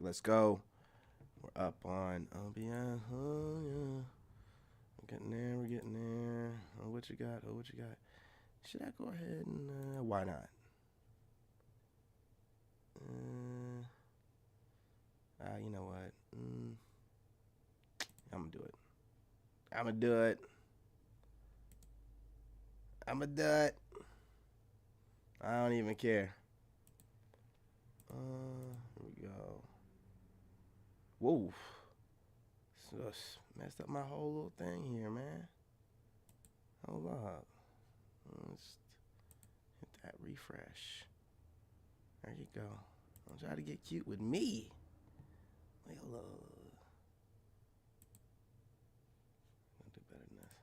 let's go. We're up on beyond. Oh yeah, we're getting there. Oh, what you got? Should I go ahead and why not? You know what? I'm gonna do it. I don't even care. Here we go. Whoa. Just messed up my whole little thing here, man. Hold up. Let's hit that refresh. There you go. Don't try to get cute with me. Wait, hold up. I'll do better than this.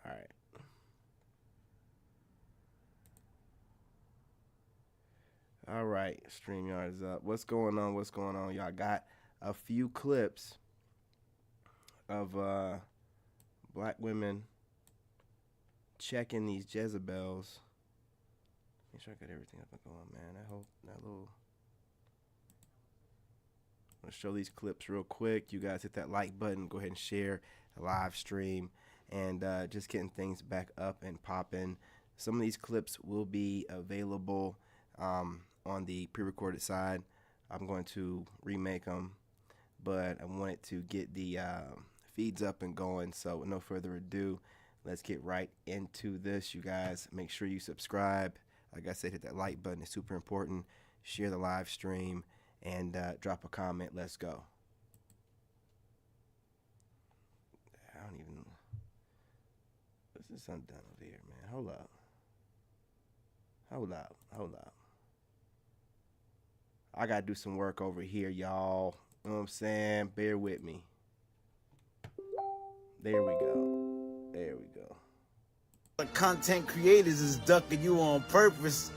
All right. All right, StreamYard is up. What's going on? Y'all got a few clips of black women checking these Jezebels. Make sure I got everything up and going, man. That little. I'm gonna show these clips real quick. You guys hit that like button. Go ahead and share the live stream, and just getting things back up and popping. Some of these clips will be available on the pre-recorded side. I'm going to remake them, but I wanted to get the feeds up and going. So with no further ado, let's get right into this, you guys. Make sure you subscribe. Like I said, hit that like button. It's super important. Share the live stream and drop a comment. Let's go. I don't even. This is undone over here, man. Hold up. I gotta do some work over here, y'all. You know what I'm saying? Bear with me. There we go. The content creators is ducking you on purpose.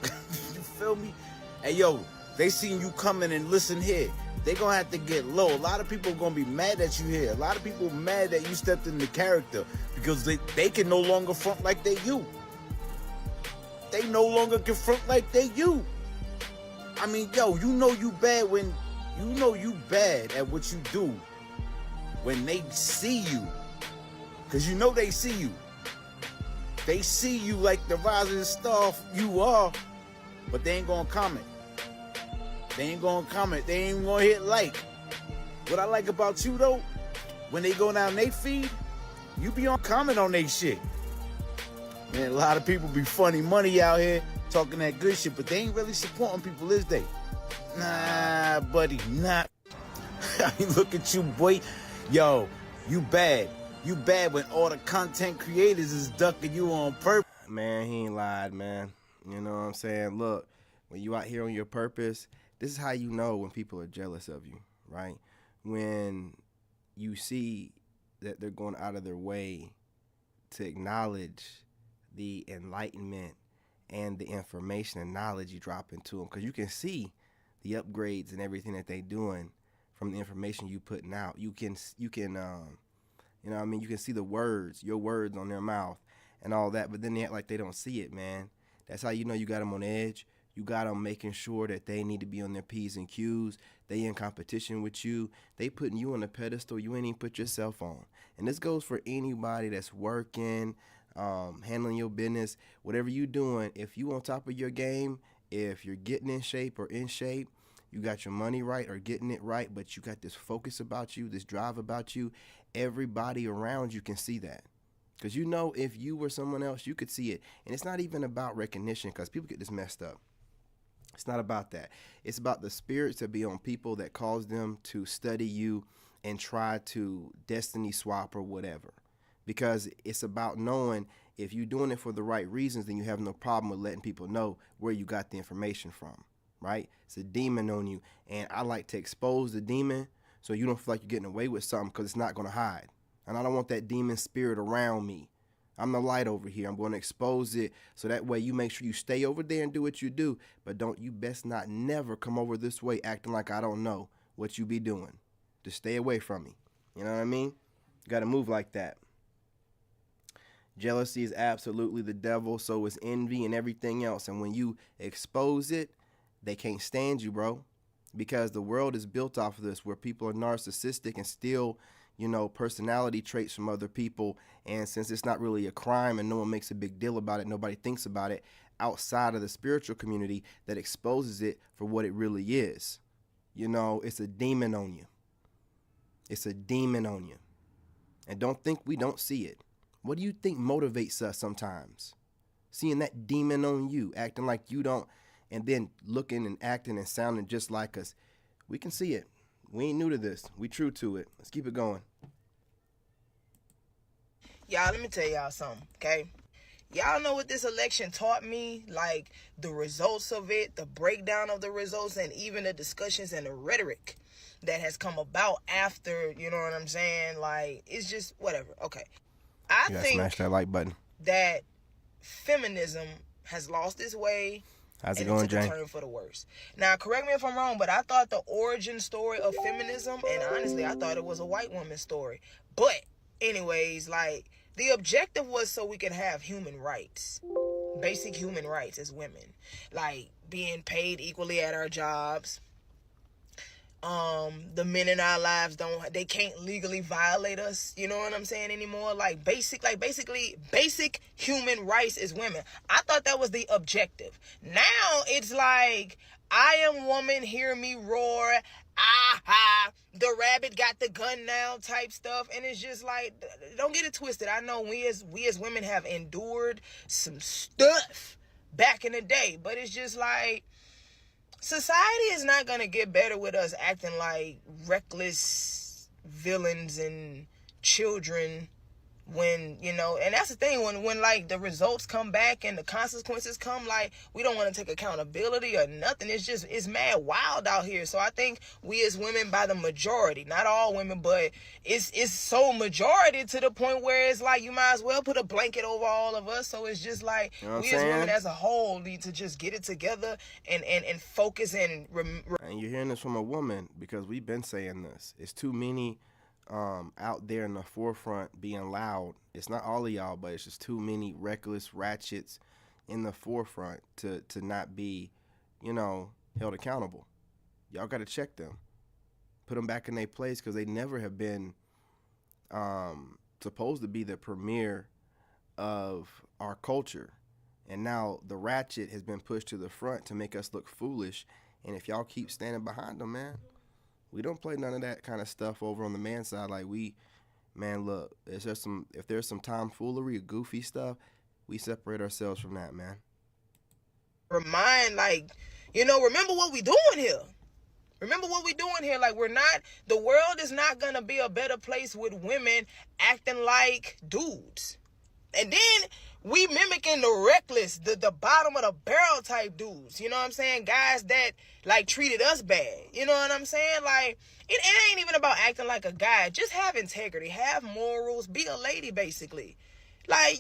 You feel me? Hey, yo, they seen you coming and listen here. They gonna have to get low. A lot of people gonna be mad at you here. A lot of people mad that you stepped into character because they can no longer front like they you. They no longer can front like they you. I mean, yo, you know you bad at what you do when they see you. Cause you know they see you. They see you like the rising star you are, but they ain't gonna comment. They ain't gonna hit like. What I like about you though, when they go down they feed, you be on comment on they shit. Man, a lot of people be funny money out here talking that good shit, but they ain't really supporting people, is they? Nah, buddy, nah. I mean, look at you, boy. Yo, you bad. You bad when all the content creators is ducking you on purpose. Man, he ain't lied, man. You know what I'm saying? Look, when you out here on your purpose, this is how you know when people are jealous of you, right? When you see that they're going out of their way to acknowledge the enlightenment and the information and knowledge you drop into them, because you can see the upgrades and everything that they doing from the information you putting out. You can you know what I mean, you can see the words, your words on their mouth and all that, but then they act like they don't see it, man. That's how you know you got them on edge. You got them making sure that they need to be on their P's and Q's. They in competition with you. They putting you on a pedestal you ain't even put yourself on. And this goes for anybody that's working, handling your business, whatever you doing. If you on top of your game, if you're getting in shape or in shape, you got your money right or getting it right, but you got this focus about you, this drive about you, everybody around you can see that. Because you know if you were someone else, you could see it. And it's not even about recognition, because people get this messed up. It's not about that. It's about the spirits that be on people that cause them to study you and try to destiny swap or whatever. Because it's about knowing if you're doing it for the right reasons, then you have no problem with letting people know where you got the information from, right? It's a demon on you. And I like to expose the demon so you don't feel like you're getting away with something, because it's not going to hide. And I don't want that demon spirit around me. I'm the light over here. I'm going to expose it so that way you make sure you stay over there and do what you do. But you best not never come over this way acting like I don't know what you be doing. Just stay away from me. You know what I mean? You got to move like that. Jealousy is absolutely the devil, so is envy and everything else. And when you expose it, they can't stand you, bro. Because the world is built off of this, where people are narcissistic and steal, personality traits from other people. And since it's not really a crime and no one makes a big deal about it, nobody thinks about it outside of the spiritual community that exposes it for what it really is. It's a demon on you. It's a demon on you. And don't think we don't see it. What do you think motivates us sometimes? Seeing that demon on you, acting like you don't, and then looking and acting and sounding just like us. We can see it. We ain't new to this. We true to it. Let's keep it going. Y'all, let me tell y'all something, okay? Y'all know what this election taught me? Like, the results of it, the breakdown of the results, and even the discussions and the rhetoric that has come about after, you know what I'm saying? Like, it's just whatever. Okay. I think smash that like button. That feminism has lost its way. How's it going, Jane? And it took a turn for the worse. Now, correct me if I'm wrong, but I thought the origin story of feminism, and honestly, I thought it was a white woman's story. But, anyways, like, the objective was so we could have human rights. Basic human rights as women. Like, being paid equally at our jobs. The men in our lives they can't legally violate us, you know what I'm saying, anymore. Basically basic human rights as women. I thought that was the objective. Now it's like, I am woman, hear me roar, the rabbit got the gun now type stuff. And it's just like, don't get it twisted. I know we as women have endured some stuff back in the day, but it's just like, society is not going to get better with us acting like reckless villains and children when, and that's the thing, when like the results come back and the consequences come, like, we don't want to take accountability or nothing. It's mad wild out here. So I think we as women, by the majority, not all women, but it's so majority to the point where it's like, you might as well put a blanket over all of us. So it's just like, we as women as a whole need to just get it together and focus and you're hearing this from a woman, because we've been saying this. It's too many out there in the forefront being loud. It's not all of y'all, but it's just too many reckless ratchets in the forefront to not be, held accountable. Y'all got to check them, put them back in their place, because they never have been supposed to be the premier of our culture. And now the ratchet has been pushed to the front to make us look foolish. And if y'all keep standing behind them, man, we don't play none of that kind of stuff over on the man side. Like, look, if there's some tomfoolery or goofy stuff, we separate ourselves from that, man. Remember what we doing here. Like, the world is not going to be a better place with women acting like dudes. And then we mimicking the reckless, the bottom of the barrel type dudes. You know what I'm saying? Guys that, like, treated us bad. You know what I'm saying? Like, it ain't even about acting like a guy. Just have integrity, have morals, be a lady, basically. Like,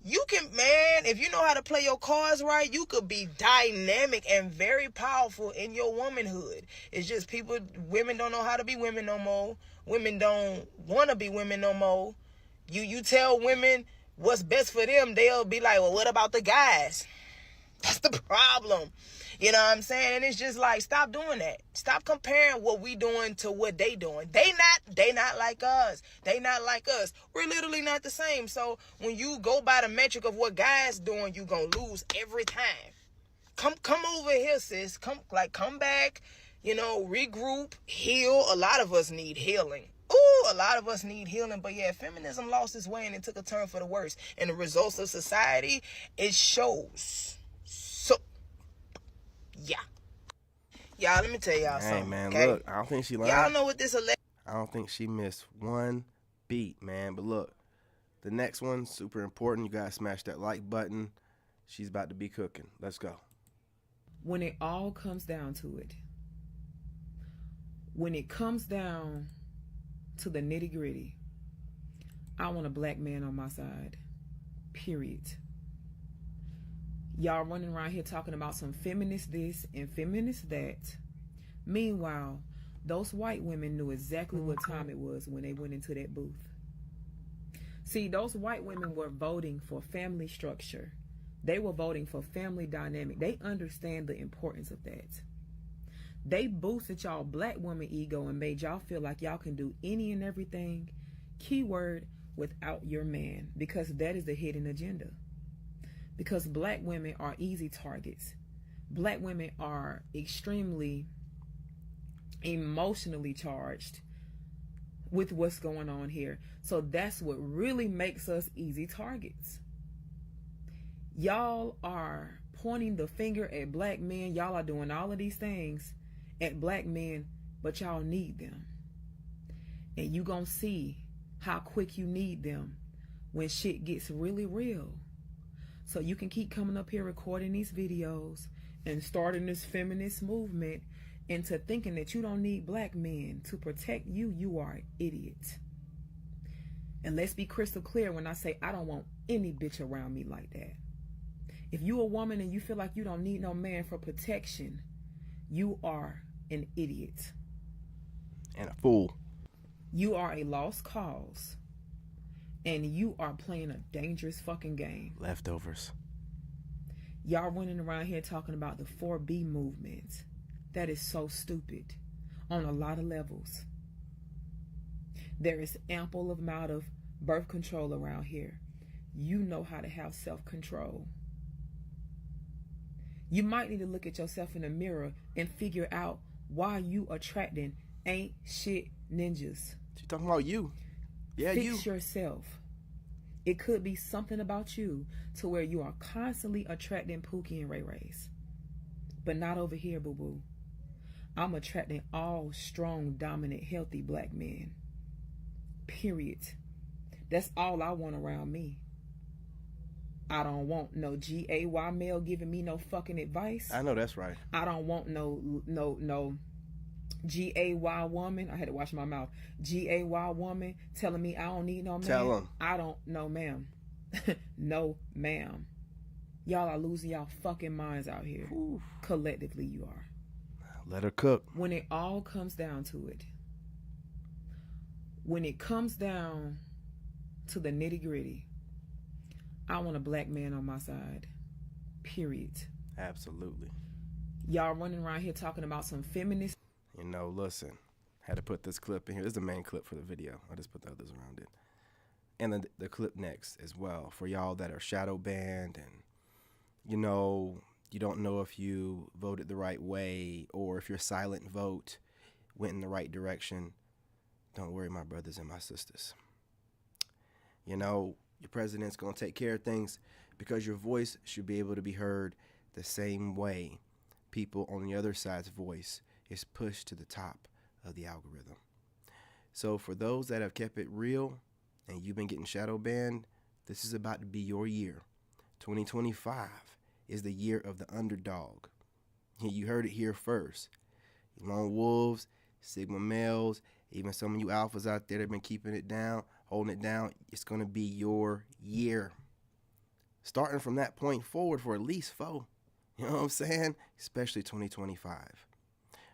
if you know how to play your cards right, you could be dynamic and very powerful in your womanhood. It's just women don't know how to be women no more. Women don't want to be women no more. You tell women what's best for them, they'll be like, well, what about the guys? That's the problem. You know what I'm saying? And it's just like, stop doing that. Stop comparing what we doing to what they doing. They not like us. They not like us. We're literally not the same. So when you go by the metric of what guys doing, you gonna lose every time. Come over here, sis. Come back, regroup, heal. A lot of us need healing. A lot of us need healing. But yeah, feminism lost its way and it took a turn for the worse. And the results of society, it shows. So, yeah. Y'all, let me tell y'all something. Hey, man, okay? Look, I don't think she lied. Y'all know what this election. I don't think she missed one beat, man. But look, the next one, super important. You got to smash that like button. She's about to be cooking. Let's go. When it all comes down to it, when it comes down to the nitty gritty, I want a black man on my side. Period. Y'all running around here talking about some feminist this and feminist that. Meanwhile, those white women knew exactly what time it was when they went into that booth. See, those white women were voting for family structure. They were voting for family dynamic. They understand the importance of that. They boosted y'all black woman ego and made y'all feel like y'all can do any and everything, keyword, without your man, because that is the hidden agenda. Because black women are easy targets. Black women are extremely emotionally charged with what's going on here. So that's what really makes us easy targets. Y'all are pointing the finger at black men. Y'all are doing all of these things at black men, but y'all need them. And you gonna see how quick you need them when shit gets really real. So you can keep coming up here recording these videos and starting this feminist movement into thinking that you don't need black men to protect you. You are an idiot. And let's be crystal clear when I say I don't want any bitch around me like that. If you a woman and you feel like you don't need no man for protection, you are an idiot. And a fool. You are a lost cause. And you are playing a dangerous fucking game. Leftovers. Y'all running around here talking about the 4B movement. That is so stupid on a lot of levels. There is ample amount of birth control around here. You know how to have self-control. You might need to look at yourself in the mirror and figure out why you attracting ain't shit ninjas. She's talking about you. Yeah, Fix yourself. It could be something about you to where you are constantly attracting Pookie and Ray Rays. But not over here, boo-boo. I'm attracting all strong, dominant, healthy black men. Period. That's all I want around me. I don't want no GAY male giving me no fucking advice. I know that's right. I don't want no GAY woman. I had to wash my mouth. GAY woman telling me I don't need no man. Tell them. I don't know, ma'am. No, ma'am. Y'all are losing y'all fucking minds out here. Oof. Collectively, you are. Let her cook. When it all comes down to it, when it comes down to the nitty gritty, I want a black man on my side. Period. Absolutely. Y'all running around here talking about some feminist. You know, listen. Had to put this clip in here. This is the main clip for the video. I just put the others around it. And then the clip next as well for y'all that are shadow banned and, you know, you don't know if you voted the right way or if your silent vote went in the right direction. Don't worry, my brothers and my sisters. You know, your president's going to take care of things because your voice should be able to be heard the same way people on the other side's voice is pushed to the top of the algorithm. So for those that have kept it real and you've been getting shadow banned, this is about to be your year. 2025 is the year of the underdog. You heard it here first. Lone wolves, Sigma males, even some of you alphas out there that have been keeping it down, holding it down, it's going to be your year. Starting from that point forward for at least 4. You know what I'm saying? Especially 2025.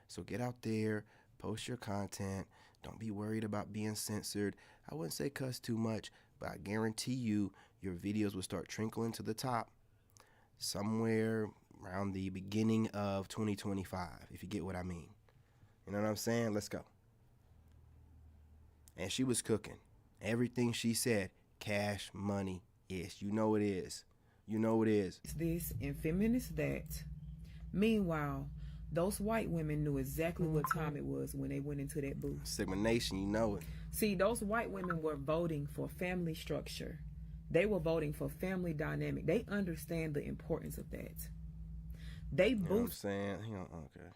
So get out there, post your content. Don't be worried about being censored. I wouldn't say cuss too much, but I guarantee you your videos will start trickling to the top somewhere around the beginning of 2025, if you get what I mean. You know what I'm saying? Let's go. And she was cooking. Everything she said, cash money is. You know it is. You know it is. It's this and feminist that. Meanwhile, those white women knew exactly what time it was when they went into that booth. Sigma Nation, you know it. See, those white women were voting for family structure. They were voting for family dynamic. They understand the importance of that. They boost. You know what I'm saying? Okay.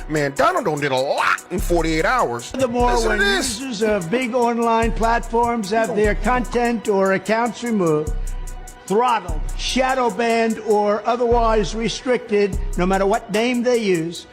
Man, Donald did a lot in 48 hours. Furthermore, when users of big online platforms have their content or accounts removed, throttled, shadow banned, or otherwise restricted, no matter what name they use,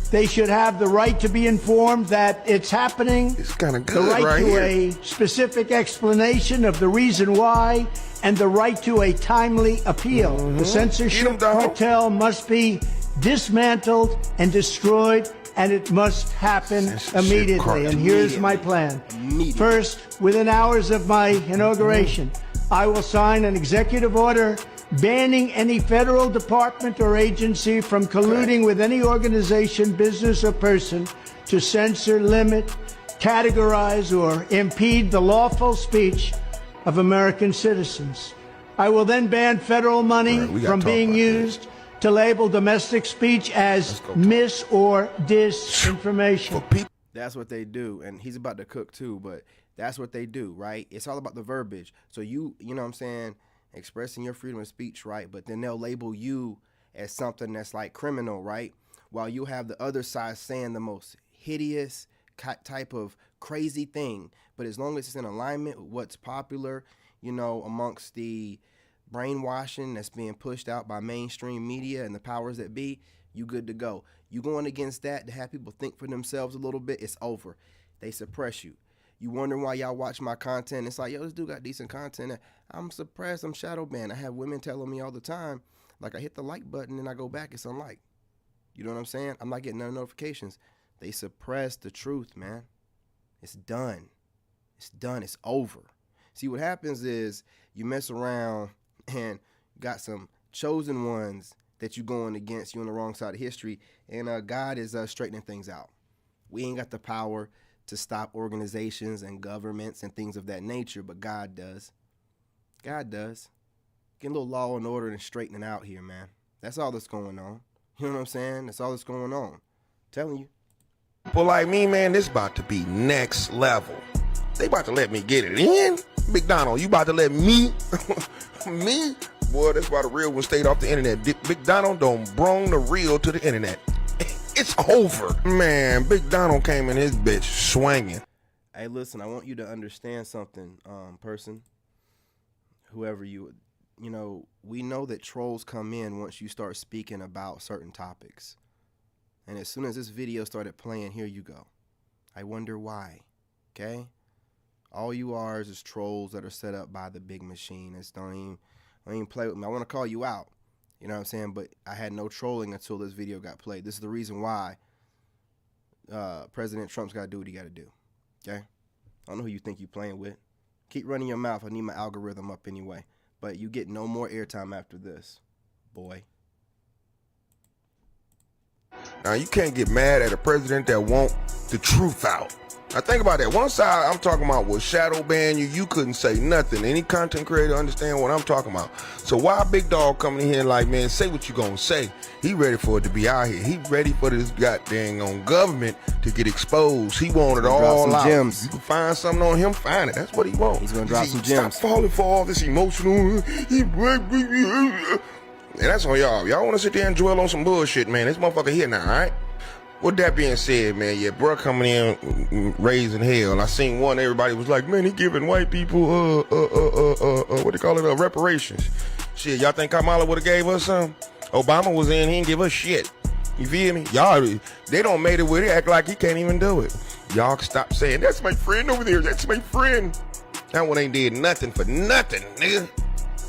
they should have the right to be informed that it's happening. It's kind of good, the right right to here. a specific explanation of the reason why, and the right to a timely appeal. The censorship cartel must be dismantled and destroyed and it must happen Censorship immediately. court. And here's my plan. Immediately. First, within hours of my inauguration, I will sign an executive order banning any federal department or agency from colluding with any organization, business, or person to censor, limit, categorize, or impede the lawful speech of American citizens. I will then ban federal money Right, we gotta from talk being about used to label domestic speech as mis or disinformation. That's what they do, and he's about to cook too, but that's what they do, right? It's all about the verbiage. So you know what I'm saying, expressing your freedom of speech, right? But then they'll label you as something that's like criminal, right? While you have the other side saying the most hideous type of crazy thing, but as long as it's in alignment with what's popular, you know, amongst the brainwashing that's being pushed out by mainstream media and the powers that be, you good to go. You going against that to have people think for themselves a little bit, it's over. They suppress you. You wondering why y'all watch my content? It's like, yo, this dude got decent content. I'm suppressed. I'm shadow banned. I have women telling me all the time, like, I hit the like button and I go back, it's unlike. You know what I'm saying? I'm not getting no notifications. They suppress the truth, man. It's done. It's done. It's over. See, what happens is you mess around and got some chosen ones that you going against. You on the wrong side of history, and God is straightening things out. We ain't got the power to stop organizations and governments and things of that nature, but God does. God does. Get a little law and order and straightening out here, man. That's all that's going on. You know what I'm saying? That's all that's going on. I'm telling you. People like me, man, this about to be next level. They about to let me get it in. Big Donald, you about to let me? Me? Boy, that's why the real one stayed off the internet. Big Donald don't brung the real to the internet. It's over. Man, Big Donald came in his bitch swinging. Hey, listen, I want you to understand something, person, whoever you know, we know that trolls come in once you start speaking about certain topics. And as soon as this video started playing, here you go. I wonder why, okay? All you are is just trolls that are set up by the big machine. It's don't even play with me. I want to call you out. You know what I'm saying? But I had no trolling until this video got played. This is the reason why President Trump's got to do what he got to do. Okay? I don't know who you think you're playing with. Keep running your mouth. I need my algorithm up anyway. But you get no more airtime after this, boy. Now, you can't get mad at a president that want the truth out. Now, think about that. One side I'm talking about was shadow ban you. You couldn't say nothing. Any content creator understand what I'm talking about. So why Big Dog coming in here like, man, say what you gonna say. He ready for it to be out here. He ready for this goddamn government to get exposed. He want it all out. Gems. You can find something on him, find it. That's what he want. He's gonna drop some gems. Stop falling for all this emotional. And that's on y'all. Y'all want to sit there and dwell on some bullshit, man. This motherfucker here now, all right? With that being said, man, yeah, bro coming in raising hell. I seen one, everybody was like, man, he giving white people, what they call it, reparations. Shit, y'all think Kamala would have gave us some? Obama was in, he didn't give us shit. You feel me? Y'all, they don't made it with it, act like he can't even do it. Y'all stop saying, that's my friend over there, that's my friend. That one ain't did nothing for nothing, nigga.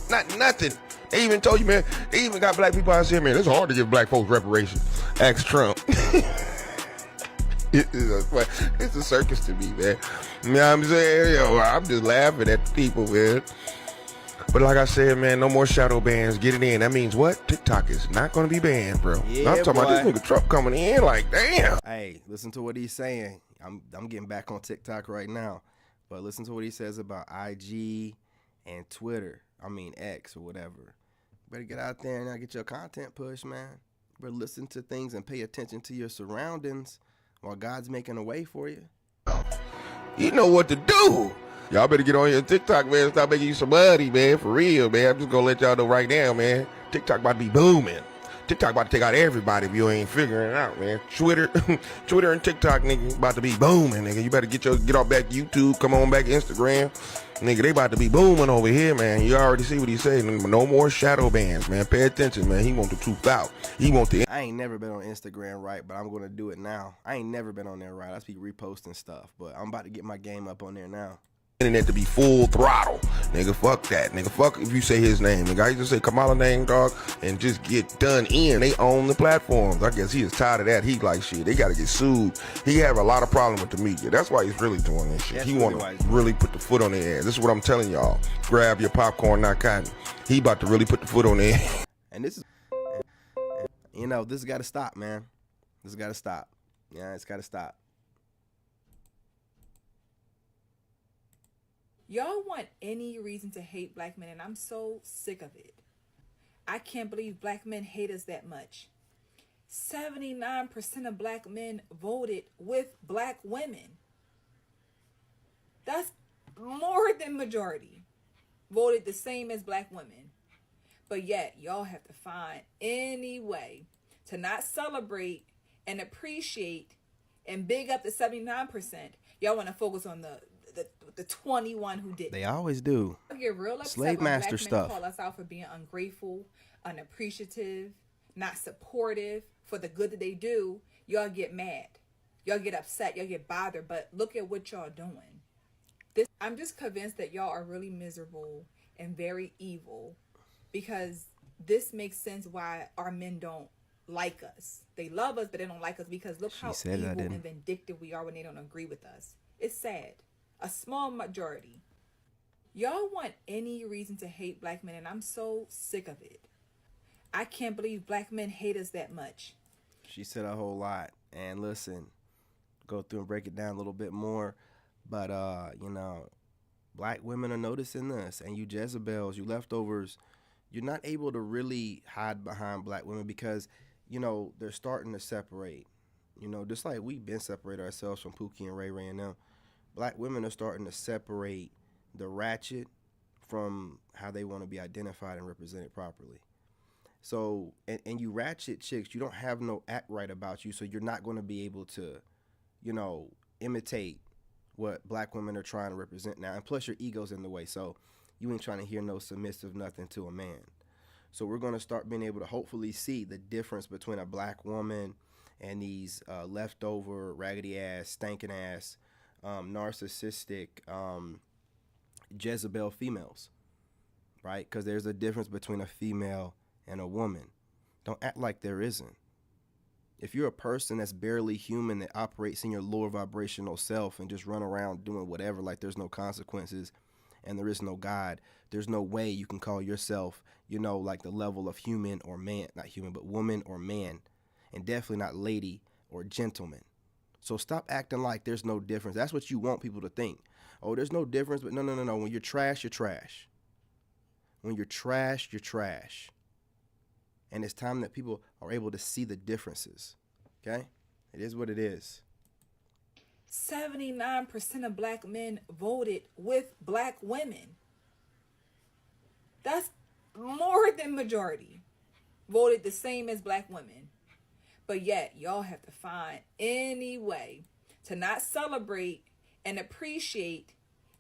Not nothing. They even told you, man, they even got black people out here, man, it's hard to give black folks reparations. Ask Trump. It's a circus to me, man. You know what I'm saying? Yo, I'm just laughing at the people, man. But like I said, man, no more shadow bans. Get it in. That means what? TikTok is not going to be banned, bro. Yeah, I'm talking about this nigga Trump coming in like, damn. Hey, listen to what he's saying. I'm getting back on TikTok right now. But listen to what he says about IG and Twitter. I mean, X or whatever. Better get out there and get your content pushed, man. Better listen to things and pay attention to your surroundings while God's making a way for you. You know what to do. Y'all better get on your TikTok, man. Stop making you some money, man. For real, man. I'm just going to let y'all know right now, man. TikTok about to be booming. TikTok about to take out everybody if you ain't figuring it out, man. Twitter and TikTok, nigga, about to be booming, nigga. You better get off back YouTube, come on back Instagram. Nigga, they about to be booming over here, man. You already see what he's saying. No more shadow bans, man. Pay attention, man. He want the truth out. He want the... I ain't never been on Instagram right, but I'm going to do it now. I ain't never been on there right. I speak reposting stuff, but I'm about to get my game up on there now. Internet to be full throttle. Nigga, fuck that. Nigga, fuck if you say his name. Nigga, I just say Kamala name, dog, and just get done in. They own the platforms. I guess he is tired of that. He like, shit, they gotta get sued. He have a lot of problem with the media. That's why he's really doing this shit. That's he really want to really put the foot on their ass. This is what I'm telling y'all. Grab your popcorn, not cotton. He about to really put the foot on their ass. And this is, you know, this got to stop, man. This got to stop. Yeah, it's got to stop. Y'all want any reason to hate black men, and I'm so sick of it. I can't believe black men hate us that much. 79% of black men voted with black women. That's more than majority. Voted the same as black women. But yet, y'all have to find any way to not celebrate and appreciate and big up the 79%. Y'all want to focus on the 21 who didn't. They always do. I get real upset Slave when master black stuff. men call us out for being ungrateful, unappreciative, not supportive for the good that they do. Y'all get mad. Y'all get upset. Y'all get bothered. But look at what y'all doing. I'm just convinced that y'all are really miserable and very evil, because this makes sense why our men don't like us. They love us, but they don't like us because look how evil and vindictive we are when they don't agree with us. It's sad. A small majority. Y'all want any reason to hate black men, and I'm so sick of it. I can't believe black men hate us that much. She said a whole lot. And listen, go through and break it down a little bit more. But, you know, black women are noticing this. And you Jezebels, you leftovers, you're not able to really hide behind black women because, you know, they're starting to separate. You know, just like we've been separating ourselves from Pookie and Ray Ray and them. Black women are starting to separate the ratchet from how they want to be identified and represented properly. So, and you ratchet chicks, you don't have no act right about you, so you're not going to be able to, you know, imitate what black women are trying to represent now. And plus your ego's in the way, so you ain't trying to hear no submissive nothing to a man. So we're going to start being able to hopefully see the difference between a black woman and these leftover, raggedy ass, stinking ass, narcissistic Jezebel females, right? Because there's a difference between a female and a woman. Don't act like there isn't. If you're a person that's barely human, that operates in your lower vibrational self and just run around doing whatever like there's no consequences and there is no God, there's no way you can call yourself, you know, like the level of human or man, not human, but woman or man, and definitely not lady or gentleman. So stop acting like there's no difference. That's what you want people to think. Oh, there's no difference, but no. When you're trash, you're trash. When you're trash, you're trash. And it's time that people are able to see the differences. Okay? It is what it is. 79% of black men voted with black women. That's more than majority. Voted the same as black women. But yet, y'all have to find any way to not celebrate and appreciate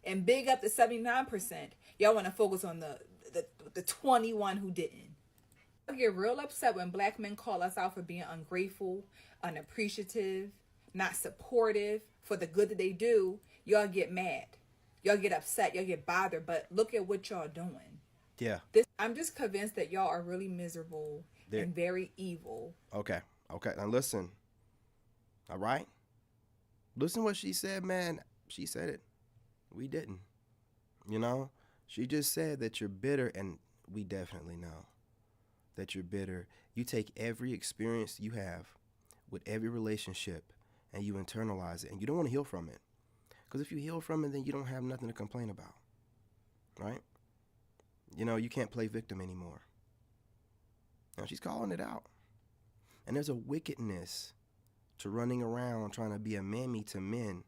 and big up the 79%. Y'all want to focus on the 21 who didn't. I get real upset when black men call us out for being ungrateful, unappreciative, not supportive for the good that they do. Y'all get mad. Y'all get upset. Y'all get bothered. But look at what y'all doing. Yeah. I'm just convinced that y'all are really miserable and very evil. Okay. Now listen. All right? Listen what she said, man. She said it. We didn't. You know? She just said that you're bitter, and we definitely know that you're bitter. You take every experience you have with every relationship and you internalize it, and you don't want to heal from it. Because if you heal from it, then you don't have nothing to complain about. Right? You know, you can't play victim anymore. Now she's calling it out. And there's a wickedness to running around trying to be a mammy to men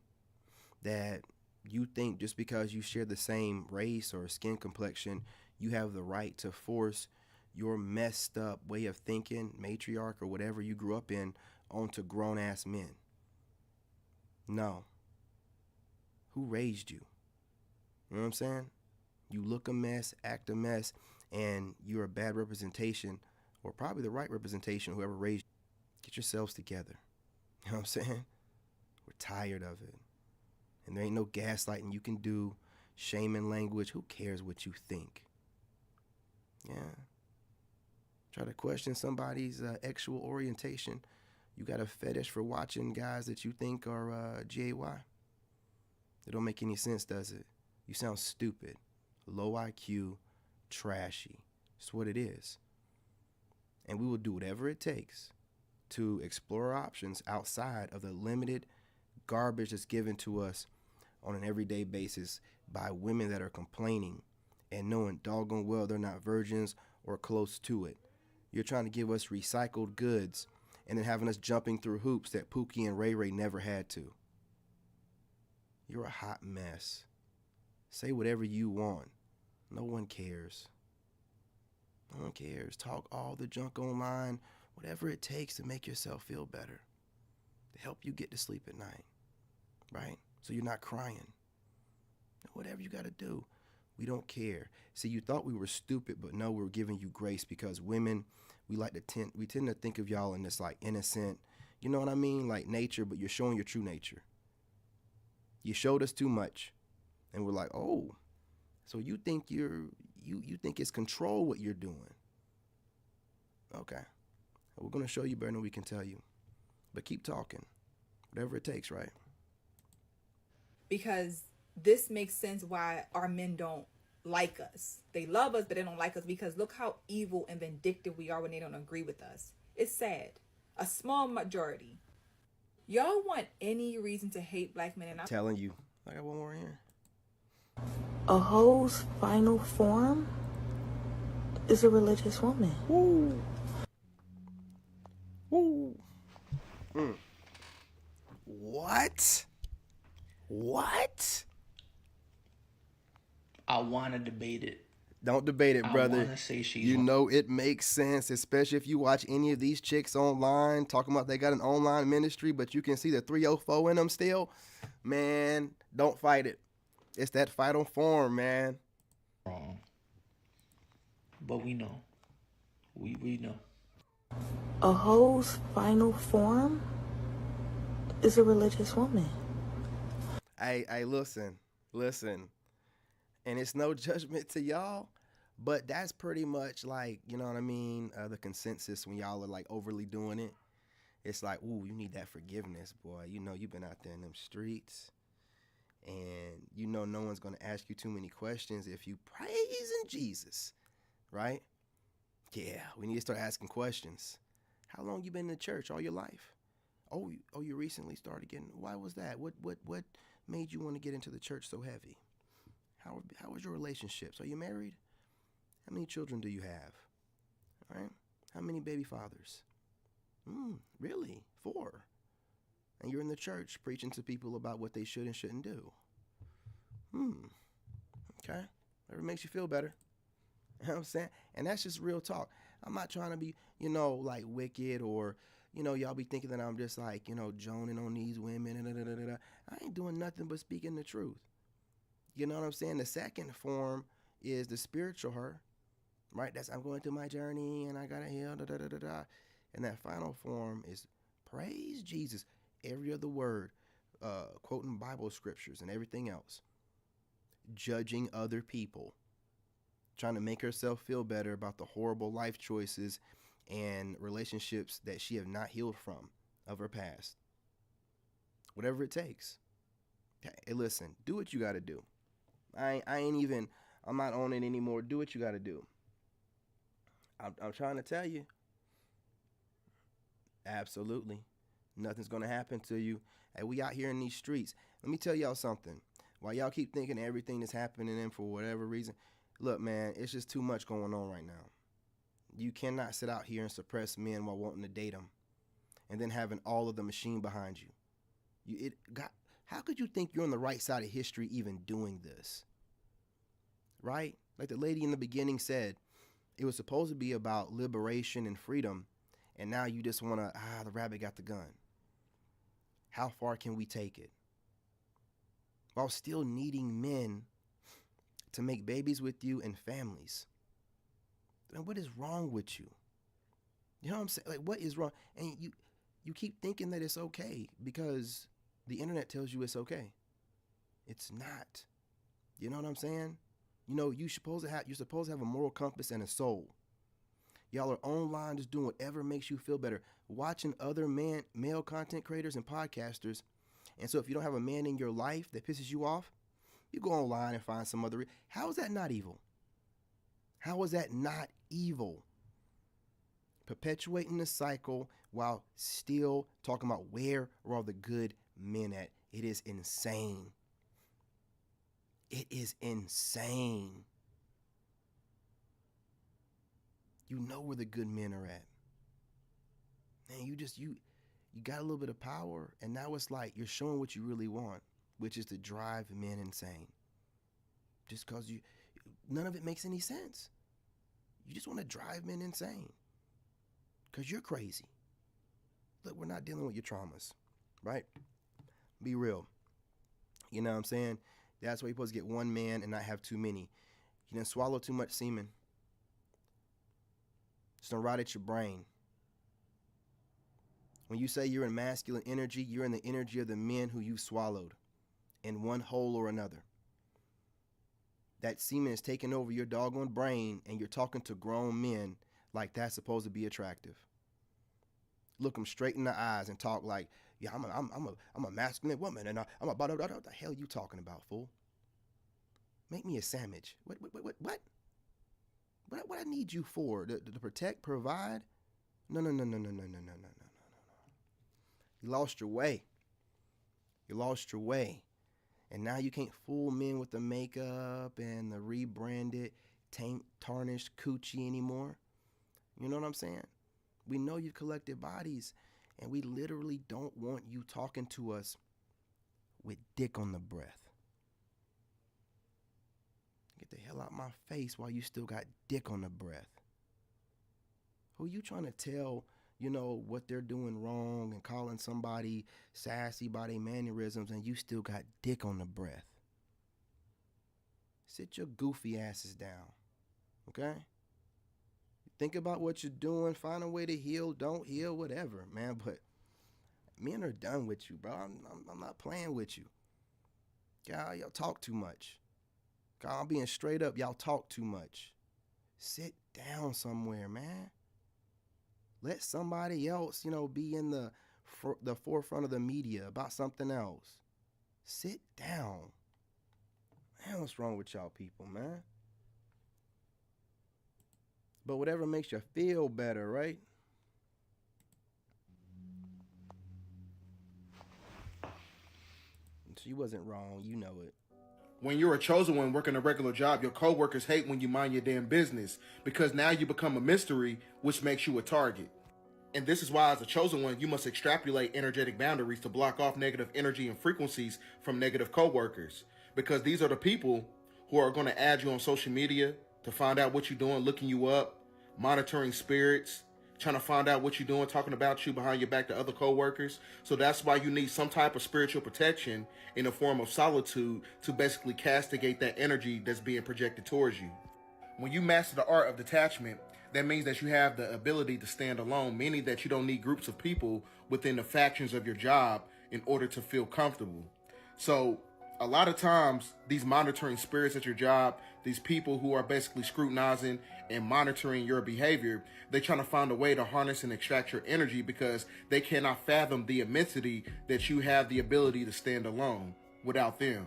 that you think just because you share the same race or skin complexion, you have the right to force your messed up way of thinking, matriarch or whatever you grew up in, onto grown-ass men. No. Who raised you? You know what I'm saying? You look a mess, act a mess, and you're a bad representation, or probably the right representation, whoever raised you. Get yourselves together. You know what I'm saying? We're tired of it. And there ain't no gaslighting you can do shaming language. Who cares what you think? Yeah. Try to question somebody's sexual orientation. You got a fetish for watching guys that you think are gay. It don't make any sense, does it? You sound stupid, low IQ, trashy. That's what it is. And we will do whatever it takes to explore options outside of the limited garbage that's given to us on an everyday basis by women that are complaining and knowing doggone well they're not virgins or close to it. You're trying to give us recycled goods and then having us jumping through hoops that Pookie and Ray Ray never had to. You're a hot mess. Say whatever you want. No one cares. No one cares. Talk all the junk online, whatever it takes to make yourself feel better, to help you get to sleep at night, right? So you're not crying. Whatever you got to do. We don't care. See, you thought we were stupid, but no, we're giving you grace because women, we tend to think of y'all in this like innocent, you know what I mean? Like nature, but you're showing your true nature. You showed us too much. And we're like, oh, so you think you think it's control what you're doing. Okay. We're going to show you better than we can tell you. But keep talking. Whatever it takes, right? Because this makes sense why our men don't like us. They love us, but they don't like us because look how evil and vindictive we are when they don't agree with us. It's sad. A small majority. Y'all want any reason to hate black men, and I'm telling you. I got one more here. A hoe's final form is a religious woman. Woo. Woo. What? What? I want to debate it. Don't debate it, brother. I want to say she's... You know it makes sense, especially if you watch any of these chicks online talking about they got an online ministry, but you can see the 304 in them still. Man, don't fight it. It's that final form, man. Wrong. But we know. We know. A hoe's final form is a religious woman. Hey, listen. And it's no judgment to y'all, but that's pretty much like, you know what I mean, the consensus when y'all are like overly doing it. It's like, ooh, you need that forgiveness, boy. You know you've been out there in them streets, and you know no one's going to ask you too many questions if you praising Jesus, right? Yeah, we need to start asking questions. How long you been in the church? All your life? Oh, you recently started getting, why was that? What made you want to get into the church so heavy? How was your relationships? Are you married? How many children do you have? All right. How many baby fathers? Really? 4. And you're in the church preaching to people about what they should and shouldn't do. Okay. Whatever makes you feel better. You know what I'm saying? And that's just real talk. I'm not trying to be, like wicked or, y'all be thinking that I'm just like, joning on these women. I ain't doing nothing but speaking the truth. You know what I'm saying? The second form is the spiritual her, right? That's I'm going through my journey and I got to heal, And that final form is praise Jesus. Every other word, quoting Bible scriptures and everything else. Judging other people. Trying to make herself feel better about the horrible life choices and relationships that she have not healed from of her past. Whatever it takes. Hey, listen, do what you got to do. I'm not on it anymore. Do what you got to do. I'm trying to tell you. Absolutely. Nothing's going to happen to you. Hey, we out here in these streets. Let me tell y'all something. While y'all keep thinking everything that's happening and for whatever reason, look, man, it's just too much going on right now. You cannot sit out here and suppress men while wanting to date them and then having all of the machine behind you. How could you think you're on the right side of history even doing this? Right? Like the lady in the beginning said, it was supposed to be about liberation and freedom, and now you just want to, the rabbit got the gun. How far can we take it? While still needing men to make babies with you and families. And what is wrong with you? You know what I'm saying? Like, what is wrong? And you keep thinking that it's okay because the internet tells you it's okay. It's not. You know what I'm saying? You know, you're supposed to have a moral compass and a soul. Y'all are online just doing whatever makes you feel better, watching other male content creators and podcasters. And so if you don't have a man in your life that pisses you off, you go online and find some other. How is that not evil? How is that not evil? Perpetuating the cycle while still talking about where are all the good men at. It is insane. It is insane. You know where the good men are at. Man, you got a little bit of power, and now it's like you're showing what you really want, which is to drive men insane. Just because none of it makes any sense. You just want to drive men insane because you're crazy. Look, we're not dealing with your traumas, right? Be real. You know what I'm saying? That's why you're supposed to get one man and not have too many. You didn't swallow too much semen. It's gonna rot at your brain. When you say you're in masculine energy, you're in the energy of the men who you've swallowed in one hole or another. That semen is taking over your doggone brain, and you're talking to grown men like that's supposed to be attractive. Look them straight in the eyes and talk like, yeah, I'm a masculine woman, and I'm about what the hell you talking about, fool? Make me a sandwich. What? What I need you for? To protect, provide? No. You lost your way. You lost your way. And now you can't fool men with the makeup and the rebranded, tarnished coochie anymore. You know what I'm saying? We know you've collected bodies, and we literally don't want you talking to us with dick on the breath. Get the hell out my face while you still got dick on the breath. Who you trying to tell, what they're doing wrong and calling somebody sassy by their mannerisms, and you still got dick on the breath? Sit your goofy asses down, okay? Think about what you're doing. Find a way to heal. Don't heal, whatever, man. But men are done with you, bro. I'm not playing with you. Y'all talk too much. God, I'm being straight up. Y'all talk too much. Sit down somewhere, man. Let somebody else, be in the forefront of the media about something else. Sit down. Man, what's wrong with y'all people, man? But whatever makes you feel better, right? She wasn't wrong. You know it. When you're a chosen one working a regular job, your coworkers hate when you mind your damn business because now you become a mystery, which makes you a target. And this is why, as a chosen one, you must extrapolate energetic boundaries to block off negative energy and frequencies from negative coworkers, because these are the people who are going to add you on social media to find out what you're doing, looking you up, monitoring spirits, trying to find out what you're doing, talking about you behind your back to other coworkers. So that's why you need some type of spiritual protection in the form of solitude to basically castigate that energy that's being projected towards you. When you master the art of detachment, that means that you have the ability to stand alone, meaning that you don't need groups of people within the factions of your job in order to feel comfortable. So a lot of times, these monitoring spirits at your job, these people who are basically scrutinizing and monitoring your behavior, they're trying to find a way to harness and extract your energy because they cannot fathom the immensity that you have the ability to stand alone without them.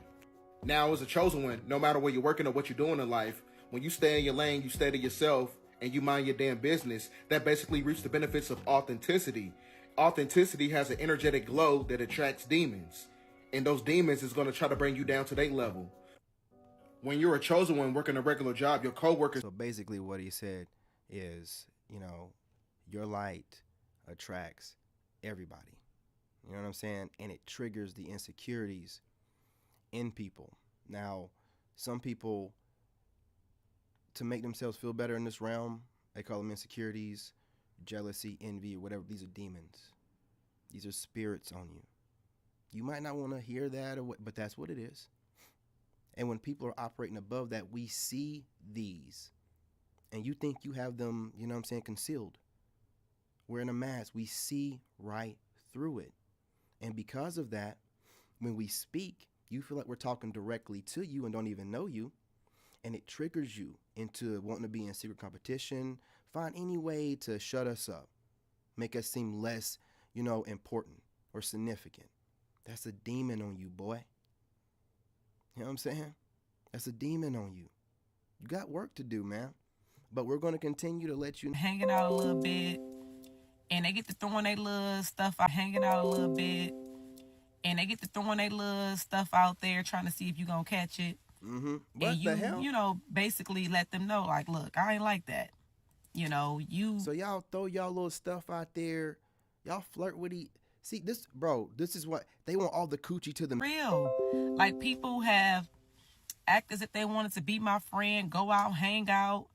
Now, as a chosen one, no matter where you're working or what you're doing in life, when you stay in your lane, you stay to yourself, and you mind your damn business, that basically reaps the benefits of authenticity. Authenticity has an energetic glow that attracts demons. And those demons is going to try to bring you down to their level. When you're a chosen one working a regular job, your coworkers... So basically what he said is, your light attracts everybody. You know what I'm saying? And it triggers the insecurities in people. Now, some people, to make themselves feel better in this realm, they call them insecurities, jealousy, envy, or whatever. These are demons. These are spirits on you. You might not want to hear that, but that's what it is. And when people are operating above that, we see these. And you think you have them, concealed. Wearing a mask, we see right through it. And because of that, when we speak, You feel like we're talking directly to you and don't even know you. And it triggers you into wanting to be in secret competition, find any way to shut us up, make us seem less, important or significant. That's a demon on you, boy. You know what I'm saying? That's a demon on you. You got work to do, man. But we're going to continue to let you hanging out a little bit, and they get to throwing their little stuff out, hanging out a little bit, and they get to throwing their little stuff out there, trying to see if you're going to catch it. Mm-hmm. And you, basically let them know, like, look, I ain't like that. So y'all throw y'all little stuff out there. Y'all flirt with See, this is what they want, all the coochie to them. Real. Like, people have act as if they wanted to be my friend, go out, hang out,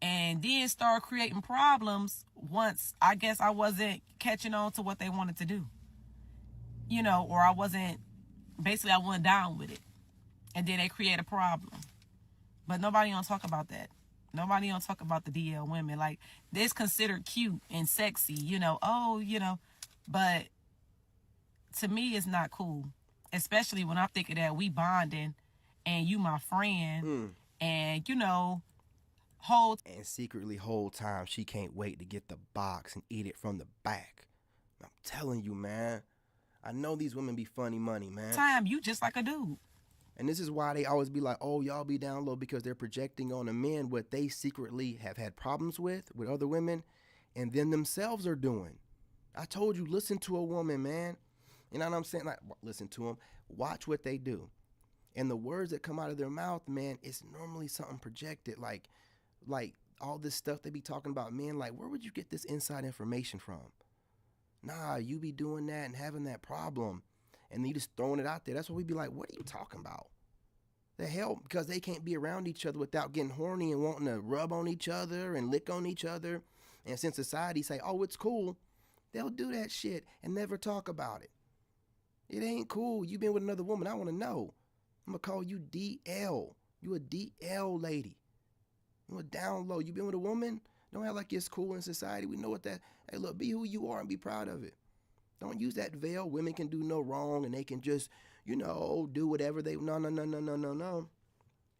and then start creating problems once I guess I wasn't catching on to what they wanted to do. Or I wasn't down with it. And then they create a problem. But nobody don't talk about that. Nobody don't talk about the DL women. Like, it's considered cute and sexy, but to me it's not cool. Especially when I'm thinking that we bonding and you my friend and, And secretly whole time she can't wait to get the box and eat it from the back. I'm telling you, man. I know these women be funny money, man. Time, you just like a dude. And this is why they always be like, oh, y'all be down low, because they're projecting on the men what they secretly have had problems with other women and then themselves are doing. I told you, listen to a woman, man. You know what I'm saying? Like, listen to them. Watch what they do. And the words that come out of their mouth, man, it's normally something projected. Like all this stuff they be talking about men. Like, where would you get this inside information from? Nah, you be doing that and having that problem. And you just throwing it out there. That's what we be like, what are you talking about? The hell? Because they can't be around each other without getting horny and wanting to rub on each other and lick on each other. And since society say, oh, it's cool, they'll do that shit and never talk about it. It ain't cool. You been with another woman. I want to know. I'm going to call you DL. You a DL lady. You a down low. You been with a woman? Don't act like it's cool in society. We know what that. Hey, look, be who you are and be proud of it. Don't use that veil. Women can do no wrong and they can just, do whatever they. No. You know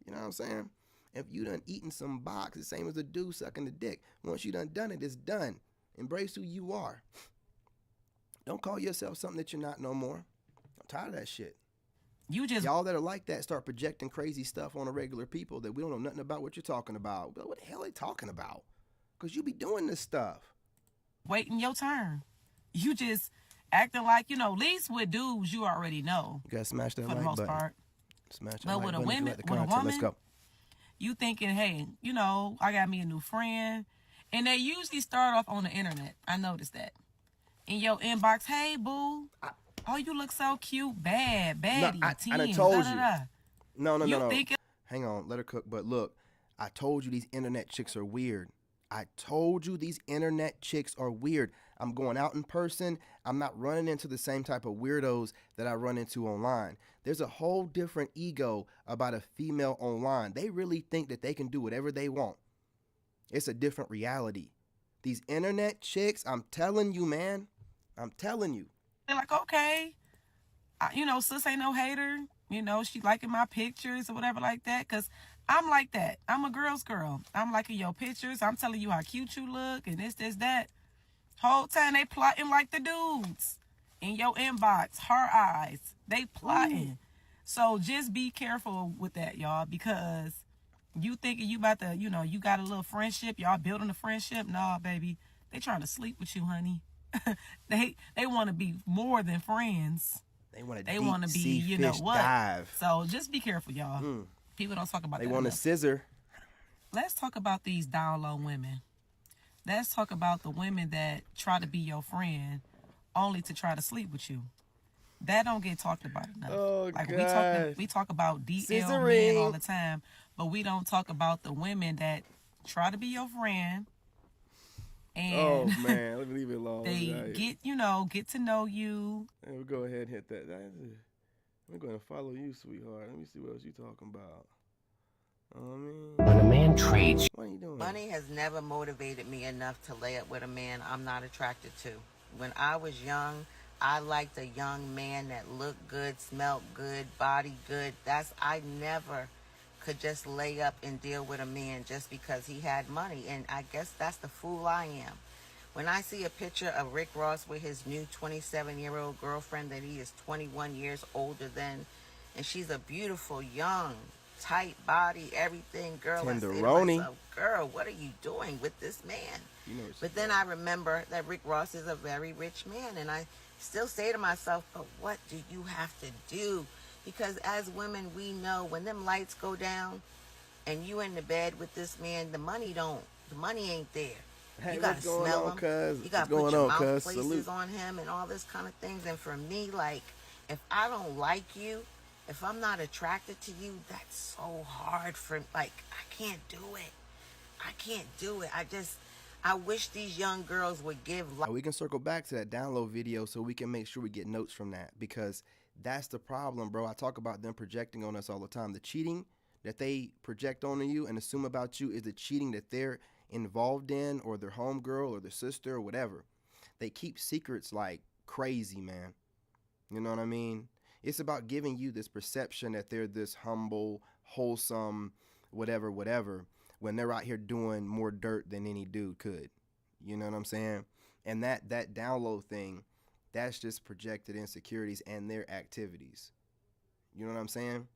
what I'm saying? If you done eaten some box, the same as a dude sucking the dick. Once you done it, it's done. Embrace who you are. Don't call yourself something that you're not no more. I'm tired of that shit. Y'all that are like that start projecting crazy stuff on a regular people that we don't know nothing about what you're talking about. What the hell are they talking about? Because you be doing this stuff. Waiting your turn. You just acting like, at least with dudes you already know. You gotta smash that like button. For the most part. Smash that but like with button. With a woman, let's go. You thinking, hey, I got me a new friend. And they usually start off on the internet. I noticed that. In your inbox, hey, boo. Oh, you look so cute. Baddie. I done told you. No. Hang on, let her cook. But look, I told you these internet chicks are weird. I'm going out in person. I'm not running into the same type of weirdos that I run into online. There's a whole different ego about a female online. They really think that they can do whatever they want. It's a different reality. These internet chicks, I'm telling you, man. I'm telling you. They're like, okay, sis ain't no hater. She liking my pictures or whatever like that. Because I'm like that. I'm a girl's girl. I'm liking your pictures. I'm telling you how cute you look and this, that. Whole time they plotting like the dudes. In your inbox, her eyes. They plotting. Ooh. So just be careful with that, y'all. Because you thinking you about to, you got a little friendship. Y'all building a friendship. Nah, baby. They trying to sleep with you, honey. They want to be more than friends. They want to be, you know what? Dive. So just be careful, y'all. People don't talk about that. They want to scissor. Let's talk about these down low women. Let's talk about the women that try to be your friend only to try to sleep with you. That don't get talked about enough. Oh, like God. we talk about DL Scissoring. men all the time, but we don't talk about the women that try to be your friend. And oh man, let me leave it alone. They get to know you. And we'll go ahead and hit that. I'm going to follow you, sweetheart. Let me see what else you talking about. When a man trades, what are you doing? Money has never motivated me enough to lay up with a man I'm not attracted to. When I was young, I liked a young man that looked good, smelled good, body good. I never could just lay up and deal with a man just because he had money. And I guess that's the fool I am. When I see a picture of Rick Ross with his new 27-year-old girlfriend that he is 21 years older than, and she's a beautiful, young, tight body, everything, girl, I say to myself, girl, what are you doing with this man? But then I remember that Rick Ross is a very rich man, and I still say to myself, but what do you have to do? Because as women, we know when them lights go down and you in the bed with this man, the money ain't there. Hey, you gotta smell him. You gotta put your mouth places on him and all this kind of things. And for me, like, if I don't like you, if I'm not attracted to you, that's so hard for, like, I can't do it. I wish these young girls would give. We can circle back to that download video so we can make sure we get notes from that, because that's the problem, bro. I talk about them projecting on us all the time. The cheating that they project on you and assume about you is the cheating that they're involved in, or their homegirl or their sister or whatever. They keep secrets like crazy, man. You know what I mean? It's about giving you this perception that they're this humble, wholesome, whatever, when they're out here doing more dirt than any dude could. You know what I'm saying? And that download thing, that's just projected insecurities and their activities. You know what I'm saying?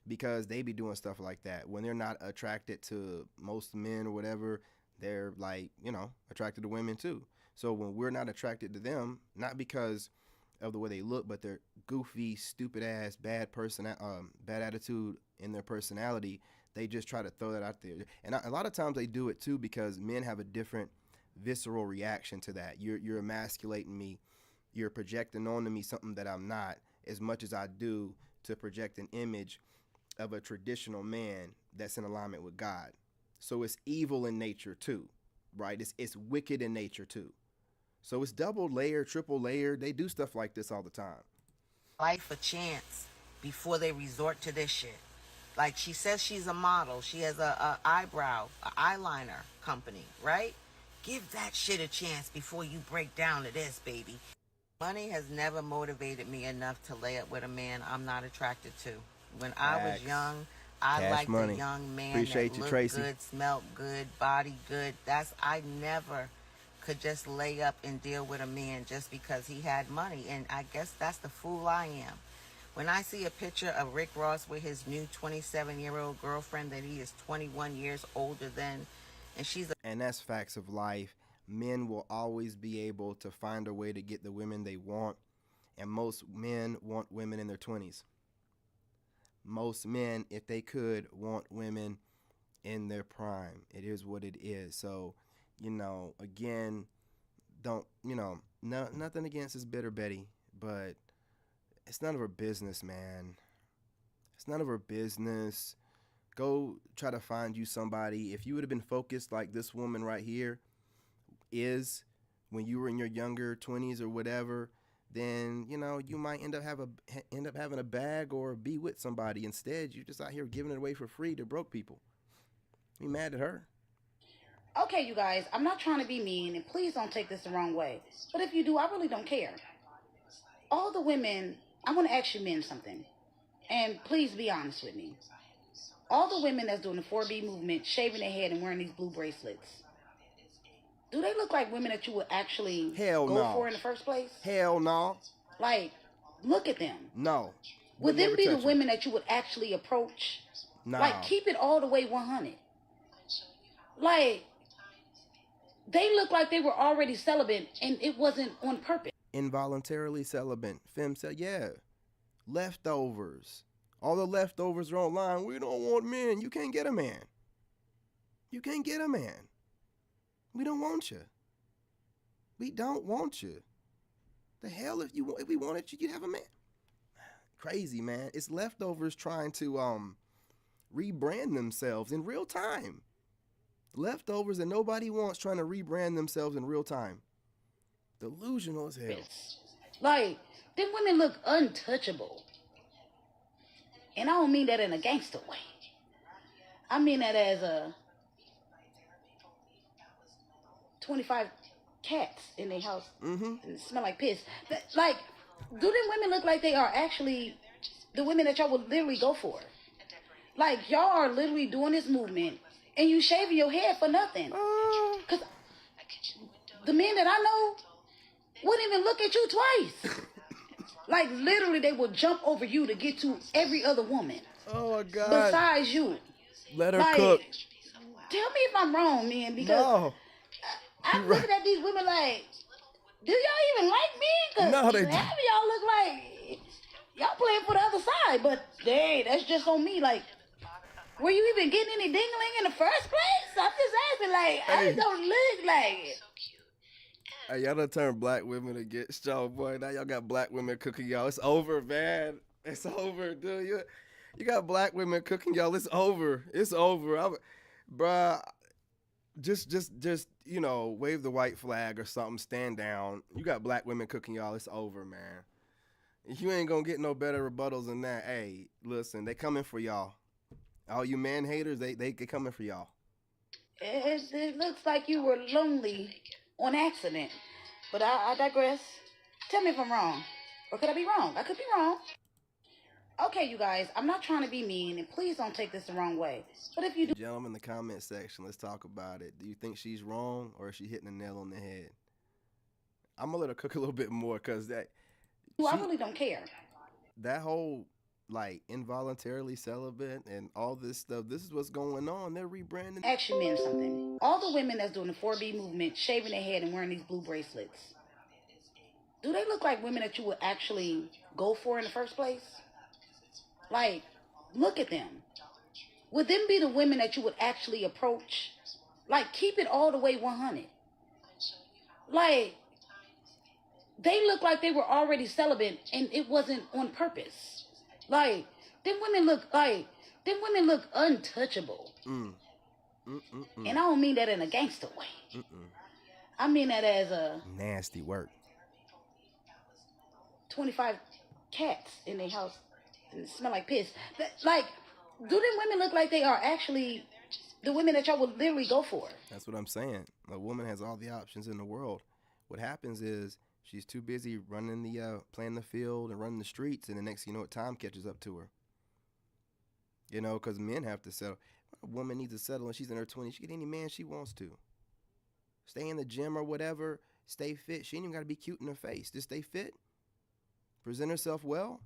Because they be doing stuff like that. When they're not attracted to most men or whatever, they're like, you know, attracted to women too. So when we're not attracted to them, not because of the way they look, but their goofy, stupid ass, bad attitude in their personality, they just try to throw that out there. And a lot of times they do it too because men have a different visceral reaction to that. You're emasculating me. You're projecting onto me something that I'm not, as much as I do to project an image of a traditional man that's in alignment with God. So it's evil in nature too, right? It's wicked in nature too. So it's double layered, triple layered. They do stuff like this all the time. Life a chance before they resort to this shit. Like, she says she's a model. She has a eyeliner company, right? Give that shit a chance before you break down to this, baby. Money has never motivated me enough to lay up with a man I'm not attracted to. When I was young, I liked a young man that looked good, smelled good, body good. I never could just lay up and deal with a man just because he had money. And I guess that's the fool I am. When I see a picture of Rick Ross with his new 27-year-old girlfriend that he is 21 years older than, and she's and that's facts of life. Men will always be able to find a way to get the women they want. And most men want women in their 20s. Most men, if they could, want women in their prime. It is what it is. So, you know, again, nothing against this bitter Betty, but it's none of her business, man. It's none of her business. Go try to find you somebody. If you would have been focused like this woman right here is when you were in your younger 20s or whatever, then, you know, you might end up having a bag or be with somebody. Instead, you're just out here giving it away for free to broke people. You mad at her? Okay, you guys, I'm not trying to be mean, and please don't take this the wrong way. But if you do, I really don't care. All the women, I want to ask you men something. And please be honest with me. All the women that's doing the 4B movement, shaving their head and wearing these blue bracelets, do they look like women that you would actually go for in the first place? Hell no. Like, look at them. No. Would them be the women that you would actually approach? No. Like, keep it all the way 100. Like, they look like they were already celibate and it wasn't on purpose. Involuntarily celibate. Femme said, yeah. Leftovers. All the leftovers are online. We don't want men. You can't get a man. You can't get a man. We don't want you. We don't want you. The hell, if we wanted you, you'd have a man. Crazy, man. It's leftovers trying to rebrand themselves in real time. Leftovers that nobody wants trying to rebrand themselves in real time. Delusional as hell. Like, them women look untouchable. And I don't mean that in a gangster way. I mean that as a 25, cats in their house and smell like piss. Like, do them women look like they are actually the women that y'all would literally go for? Like, y'all are literally doing this movement and you shaving your head for nothing. Because the men that I know wouldn't even look at you twice. Like, literally, they will jump over you to get to every other woman. Oh, my God. Besides you. Let her like, cook. Tell me if I'm wrong, man, because No. I'm looking at these women like, do y'all even like me? Because No, they half of y'all look like y'all playing for the other side. But, hey, that's just on me. Like, were you even getting any dingling in the first place? I'm just asking, like, I just don't look like it. Hey, y'all done turned black women against y'all, boy. Now y'all got black women cooking y'all. It's over, man. It's over, dude. You got black women cooking y'all. It's over. It's over. Bruh, just you know, wave the white flag or something. Stand down. You got black women cooking y'all. It's over, man. You ain't gonna get no better rebuttals than that. Hey, listen, they coming for y'all. All you man haters, they coming for y'all. It looks like you were lonely on accident. But I digress. Tell me if I'm wrong. Or could I be wrong? I could be wrong. Okay, you guys, I'm not trying to be mean, and please don't take this the wrong way. But if you do... Gentlemen in the comment section, let's talk about it. Do you think she's wrong, or is she hitting the nail on the head? I'm going to let her cook a little bit more, because I really don't care. That whole, like, involuntarily celibate and all this stuff, this is what's going on. They're rebranding. Actually mean something. All the women that's doing the 4B movement, shaving their head and wearing these blue bracelets, do they look like women that you would actually go for in the first place? Like, look at them. Would them be the women that you would actually approach? Like, keep it all the way 100. Like, they look like they were already celibate and it wasn't on purpose. Like, them women look untouchable. And I don't mean that in a gangster way. I mean that as a... nasty work. 25 cats in their house and smell like piss. Like, do them women look like they are actually the women that y'all would literally go for? That's what I'm saying. A woman has all the options in the world. What happens is she's too busy running playing the field and running the streets, and the next thing you know, time catches up to her. You know, because men have to settle. A woman needs to settle, and she's in her 20s. She can get any man she wants to. Stay in the gym or whatever. Stay fit. She ain't even got to be cute in her face. Just stay fit. Present herself well.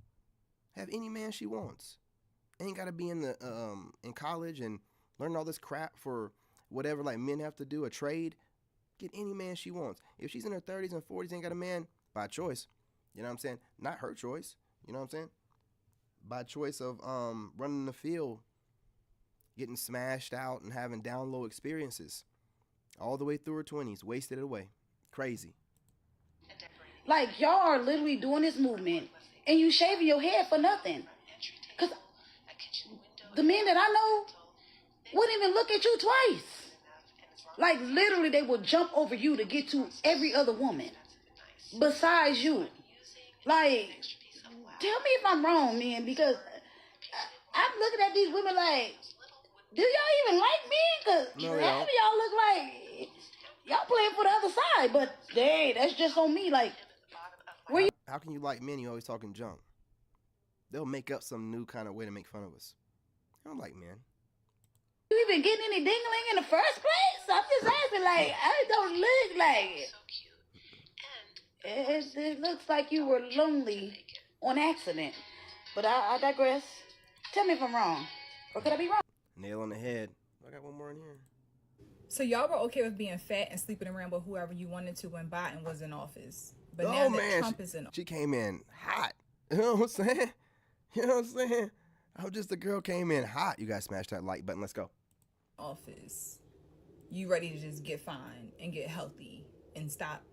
Have any man she wants. Ain't got to be in college and learn all this crap for whatever like men have to do, a trade. Get any man she wants. If she's in her 30s and 40s, ain't got a man by choice. You know what I'm saying? Not her choice. You know what I'm saying? By choice of running the field, getting smashed out and having down low experiences all the way through her 20s, wasted it away. Crazy. Like, y'all are literally doing this movement and you shaving your head for nothing. Because the men that I know wouldn't even look at you twice. Like, literally, they will jump over you to get to every other woman besides you. Like, tell me if I'm wrong, man, because I'm looking at these women like, do y'all even like me? Because half of y'all look like y'all playing for the other side. But, hey, that's just on me. Like, how can you like men? You always talking junk. They'll make up some new kind of way to make fun of us. I don't like men. You even getting any dingling in the first place? I'm just asking, like, I don't look like it. It looks like you were lonely on accident. But I digress. Tell me if I'm wrong. Or could I be wrong? Nail on the head. I got one more in here. So y'all were okay with being fat and sleeping around with whoever you wanted to when Biden was in office. But now that Trump is in office. She came in hot. You know what I'm saying? You know what I'm saying? I'm just the girl came in hot. You guys smash that like button. Let's go. Office. You ready to just get fine and get healthy and stop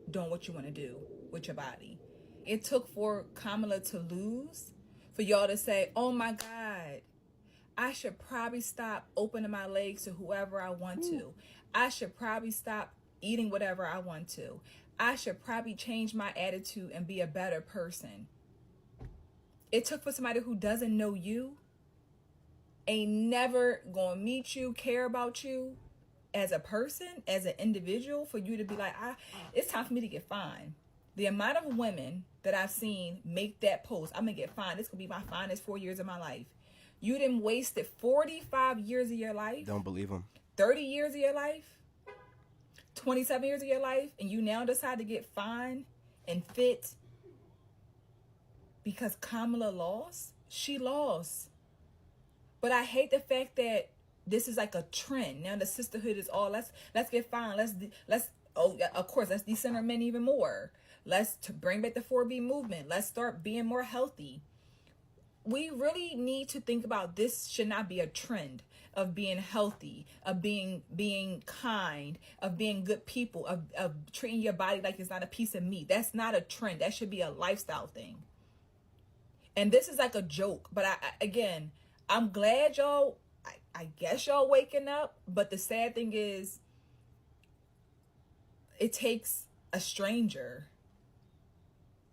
doing what you want to do with your body. It took for Kamala to lose for y'all to say, oh my God, I should probably stop opening my legs to whoever I want to. I should probably stop eating whatever I want to. I should probably change my attitude and be a better person. It took for somebody who doesn't know you, ain't never gonna meet you, care about you, as a person, as an individual, for you to be like, it's time for me to get fined. The amount of women that I've seen make that post, I'm gonna get fined. This could be my finest 4 years of my life. You done wasted 45 years of your life. Don't believe them. 30 years of your life. 27 years of your life. And you now decide to get fined and fit because Kamala lost. She lost. But I hate the fact that this is like a trend. Now the sisterhood is all, let's get fined. Let's of course, let's decenter men even more. Let's bring back the 4B movement. Let's start being more healthy. We really need to think about this. Should not be a trend of being healthy, of being kind, of being good people, of treating your body like it's not a piece of meat. That's not a trend. That should be a lifestyle thing. And this is like a joke. But again, I'm glad y'all, I guess y'all waking up. But the sad thing is, it takes a stranger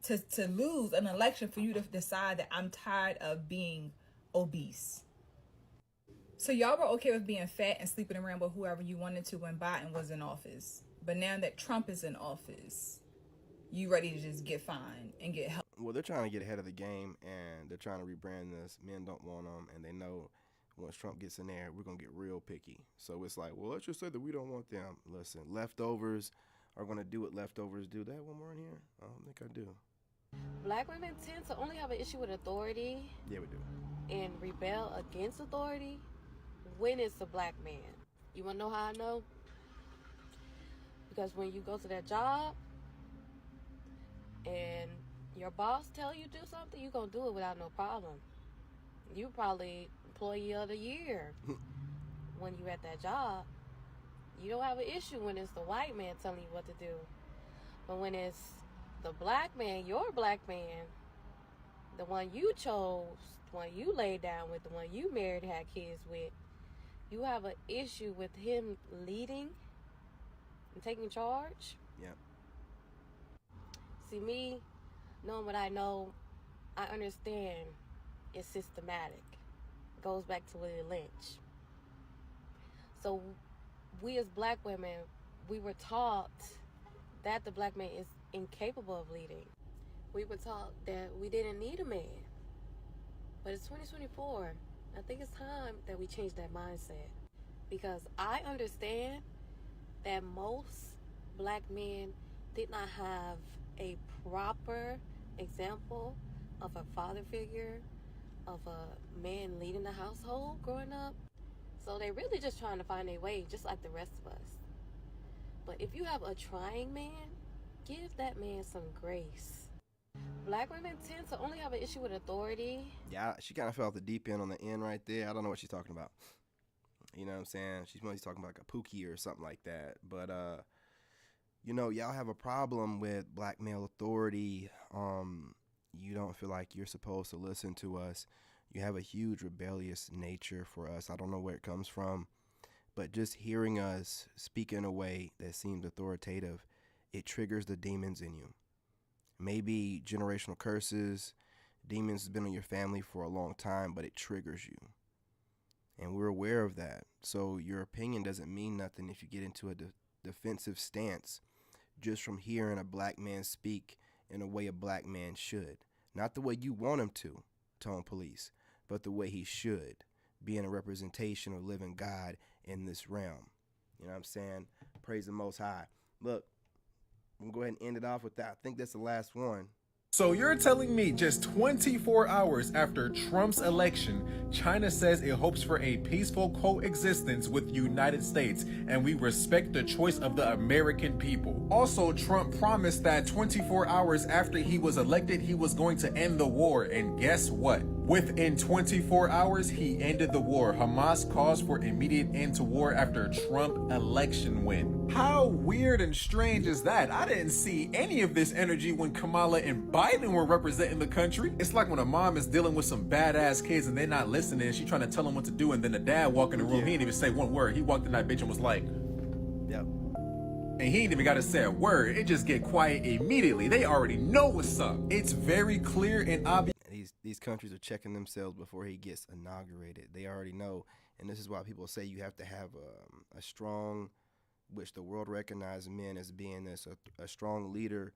to lose an election for you to decide that I'm tired of being obese. So y'all were okay with being fat and sleeping around with whoever you wanted to when Biden was in office. But now that Trump is in office, you ready to just get fined and get help. Well, they're trying to get ahead of the game, and they're trying to rebrand this. Men don't want them, and they know once Trump gets in there, we're going to get real picky. So it's like, well, let's just say that we don't want them. Listen, leftovers are going to do what leftovers do. That one more in here? I don't think I do. Black women tend to only have an issue with authority. Yeah, we do. And rebel against authority when it's a black man. You want to know how I know? Because when you go to that job and your boss tell you do something, you're going to do it without no problem. You probably employee of the year when you at that job. You don't have an issue when it's the white man telling you what to do. But when it's the black man, your black man, the one you chose, the one you laid down with, the one you married, had kids with, you have an issue with him leading and taking charge. Yep. See, me, knowing what I know, I understand it's systematic. It goes back to Willie Lynch. So we as black women, we were taught that the black man is incapable of leading. We were taught that we didn't need a man. But it's 2024. I think it's time that we change that mindset. Because I understand that most black men did not have a proper example of a father figure, of a man leading the household growing up. So they really just trying to find their way, just like the rest of us. But if you have a trying man, give that man some grace. Black women tend to only have an issue with authority. Yeah, she kind of fell off the deep end on the end right there. I don't know what she's talking about. You know what I'm saying? She's mostly talking about like a pookie or something like that. But, you know, y'all have a problem with black male authority. You don't feel like you're supposed to listen to us. You have a huge rebellious nature for us. I don't know where it comes from. But just hearing us speak in a way that seems authoritative, it triggers the demons in you. Maybe generational curses, demons has been in your family for a long time, but it triggers you. And we're aware of that. So your opinion doesn't mean nothing if you get into a defensive stance just from hearing a black man speak in a way a black man should. Not the way you want him to, Tone Police, but the way he should, being a representation of living God in this realm. You know what I'm saying? Praise the Most High. Look, I'm going to go ahead and end it off with that. I think that's the last one. So you're telling me just 24 hours after Trump's election, China says it hopes for a peaceful coexistence with the United States, and we respect the choice of the American people. Also, Trump promised that 24 hours after he was elected, he was going to end the war, and guess what? Within 24 hours, he ended the war. Hamas calls for immediate end to war after Trump election win. How weird and strange is that? I didn't see any of this energy when Kamala and Biden were representing the country. It's like when a mom is dealing with some badass kids and they're not listening, she's trying to tell them what to do, and then the dad walk in the room, he didn't even say one word. He walked in that bitch and was like, yep. And he ain't even got to say a word. It just get quiet immediately. They already know what's up. It's very clear and obvious. These countries are checking themselves before he gets inaugurated. They already know And this is why people say you have to have a strong, which the world recognizes men as being a strong leader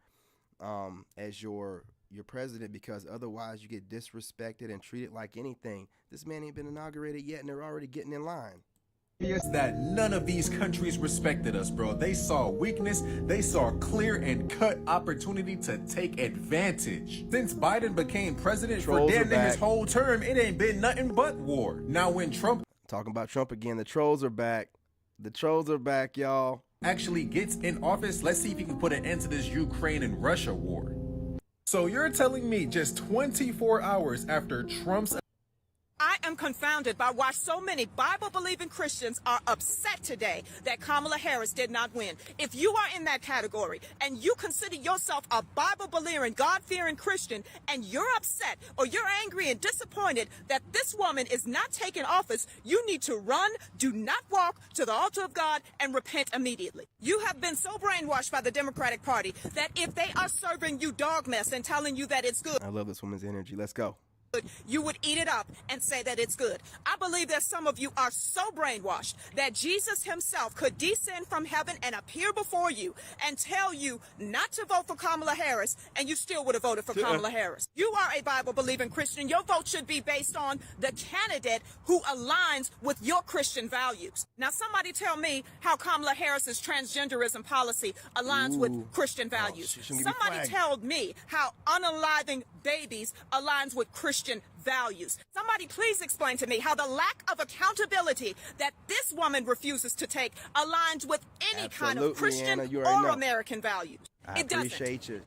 as your president, because otherwise you get disrespected and treated like anything. This man ain't been inaugurated yet, and they're already getting in line. That none of these countries respected us, bro. They saw weakness. They saw clear and cut opportunity to take advantage. Since Biden became president for damn near his whole term, it ain't been nothing but war. Now when Trump, talking about Trump again, the trolls are back. The trolls are back, y'all. Actually gets in office, let's see if he can put an end to this Ukraine and Russia war. So you're telling me just 24 hours after Trump's... I am confounded by why so many Bible-believing Christians are upset today that Kamala Harris did not win. If you are in that category and you consider yourself a Bible-believing, God-fearing Christian, and you're upset or you're angry and disappointed that this woman is not taking office, you need to run, do not walk to the altar of God, and repent immediately. You have been so brainwashed by the Democratic Party that if they are serving you dog mess and telling you that it's good... I love this woman's energy. Let's go. You would eat it up and say that it's good. I believe that some of you are so brainwashed that Jesus himself could descend from heaven and appear before you and tell you not to vote for Kamala Harris, and you still would have voted for Kamala Harris. You are a Bible-believing Christian. Your vote should be based on the candidate who aligns with your Christian values. Now, somebody tell me how Kamala Harris's transgenderism policy aligns with Christian values. Somebody tell me how unaliving babies aligns with Christian values. Somebody please explain to me how the lack of accountability that this woman refuses to take aligns with any kind of Christian or American values. It doesn't.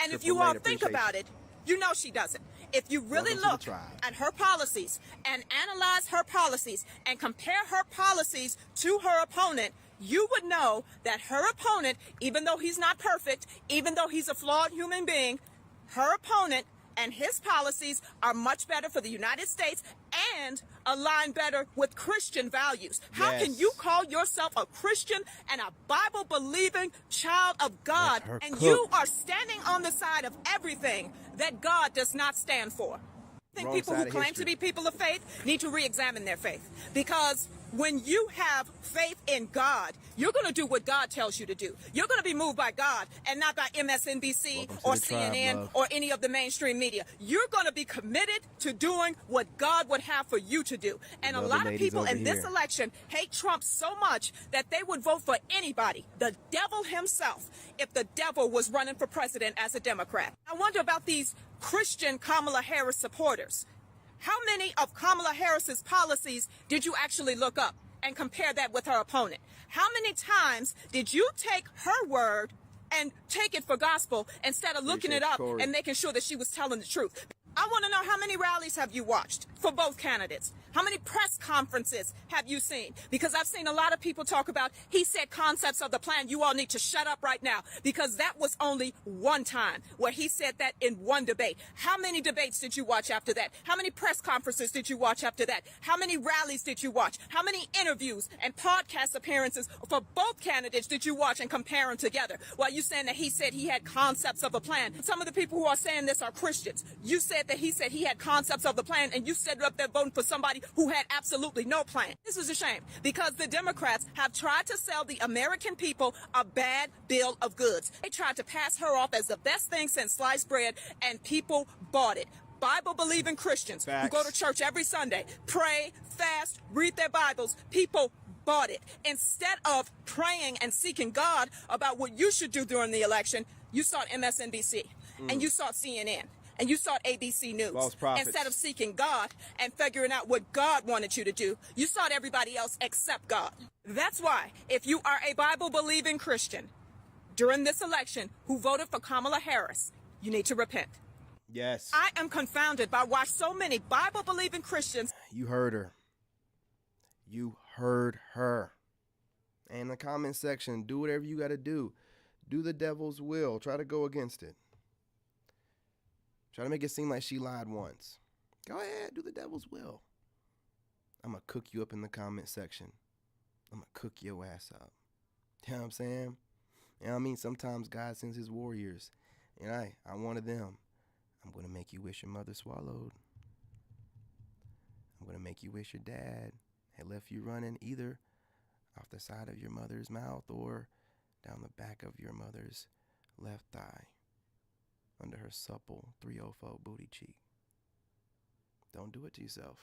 And if you all think about it, you know she doesn't. If you really look at her policies and analyze her policies and compare her policies to her opponent, you would know that her opponent, even though he's not perfect, even though he's a flawed human being, her opponent and his policies are much better for the United States and align better with Christian values. How can you call yourself a Christian and a Bible-believing child of God, and you are standing on the side of everything that God does not stand for? I think people who claim to be people of faith need to re-examine their faith, because when you have faith in God, you're going to do what God tells you to do. You're going to be moved by God and not by MSNBC or CNN or any of the mainstream media. You're going to be committed to doing what God would have for you to do. And a lot of people in this election hate Trump so much that they would vote for anybody, the devil himself, if the devil was running for president as a Democrat. I wonder about these Christian Kamala Harris supporters. How many of Kamala Harris's policies did you actually look up and compare that with her opponent? How many times did you take her word and take it for gospel instead of looking it up and making sure that she was telling the truth? I want to know, how many rallies have you watched for both candidates? How many press conferences have you seen? Because I've seen a lot of people talk about, he said concepts of the plan. You all need to shut up right now, because that was only one time where he said that in one debate. How many debates did you watch after that? How many press conferences did you watch after that? How many rallies did you watch? How many interviews and podcast appearances for both candidates did you watch and compare them together? While you saying that he said he had concepts of a plan. Some of the people who are saying this are Christians. You said that he said he had concepts of the plan, and you stood up there voting for somebody who had absolutely no plan. This is a shame, because the Democrats have tried to sell the American people a bad bill of goods. They tried to pass her off as the best thing since sliced bread, and people bought it. Bible-believing Christians who go to church every Sunday, pray, fast, read their Bibles, people bought it. Instead of praying and seeking God about what you should do during the election, you sought MSNBC and you sought CNN. And you sought ABC News. Instead of seeking God and figuring out what God wanted you to do, you sought everybody else except God. That's why, if you are a Bible-believing Christian during this election who voted for Kamala Harris, you need to repent. Yes. I am confounded by why so many Bible-believing Christians... You heard her. You heard her. And in the comment section, do whatever you got to do. Do the devil's will. Try to go against it. Try to make it seem like she lied once. Go ahead, do the devil's will. I'm going to cook you up in the comment section. I'm going to cook your ass up. You know what I'm saying? You know what I mean? Sometimes God sends his warriors. And I'm one of them. I'm going to make you wish your mother swallowed. I'm going to make you wish your dad had left you running either off the side of your mother's mouth or down the back of your mother's left thigh under her supple 304 booty cheek. Don't do it to yourself.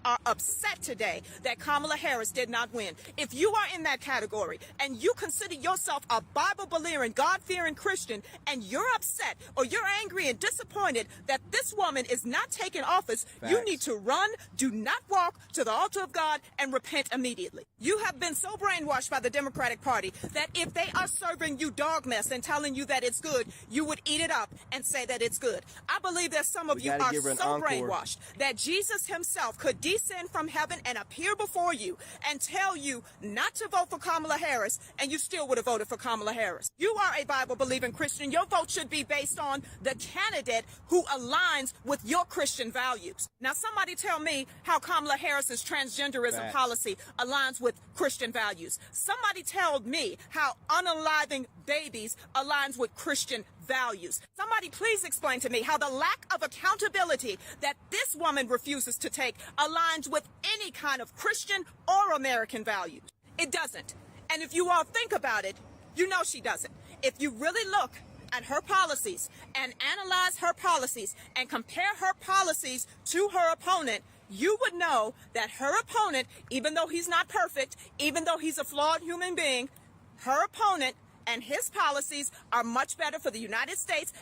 Are upset today that Kamala Harris did not win. If you are in that category and you consider yourself a Bible-believing, God-fearing Christian and you're upset or you're angry and disappointed that this woman is not taking office, you need to run, do not walk to the altar of God and repent immediately. You have been so brainwashed by the Democratic Party that if they are serving you dog mess and telling you that it's good, you would eat it up and say that it's good. I believe that some of you are so brainwashed that Jesus himself could descend from heaven and appear before you and tell you not to vote for Kamala Harris, and you still would have voted for Kamala Harris. You are a Bible-believing Christian. Your vote should be based on the candidate who aligns with your Christian values. Now, somebody tell me how Kamala Harris's transgenderism policy aligns with Christian values. Somebody tell me how unaliving babies aligns with Christian values. Somebody please explain to me how the lack of accountability that this woman refuses to take aligns with any kind of Christian or American values. It doesn't. And if you all think about it, you know she doesn't. If you really look at her policies and analyze her policies and compare her policies to her opponent, you would know that her opponent, even though he's not perfect, even though he's a flawed human being, her opponent and his policies are much better for the United States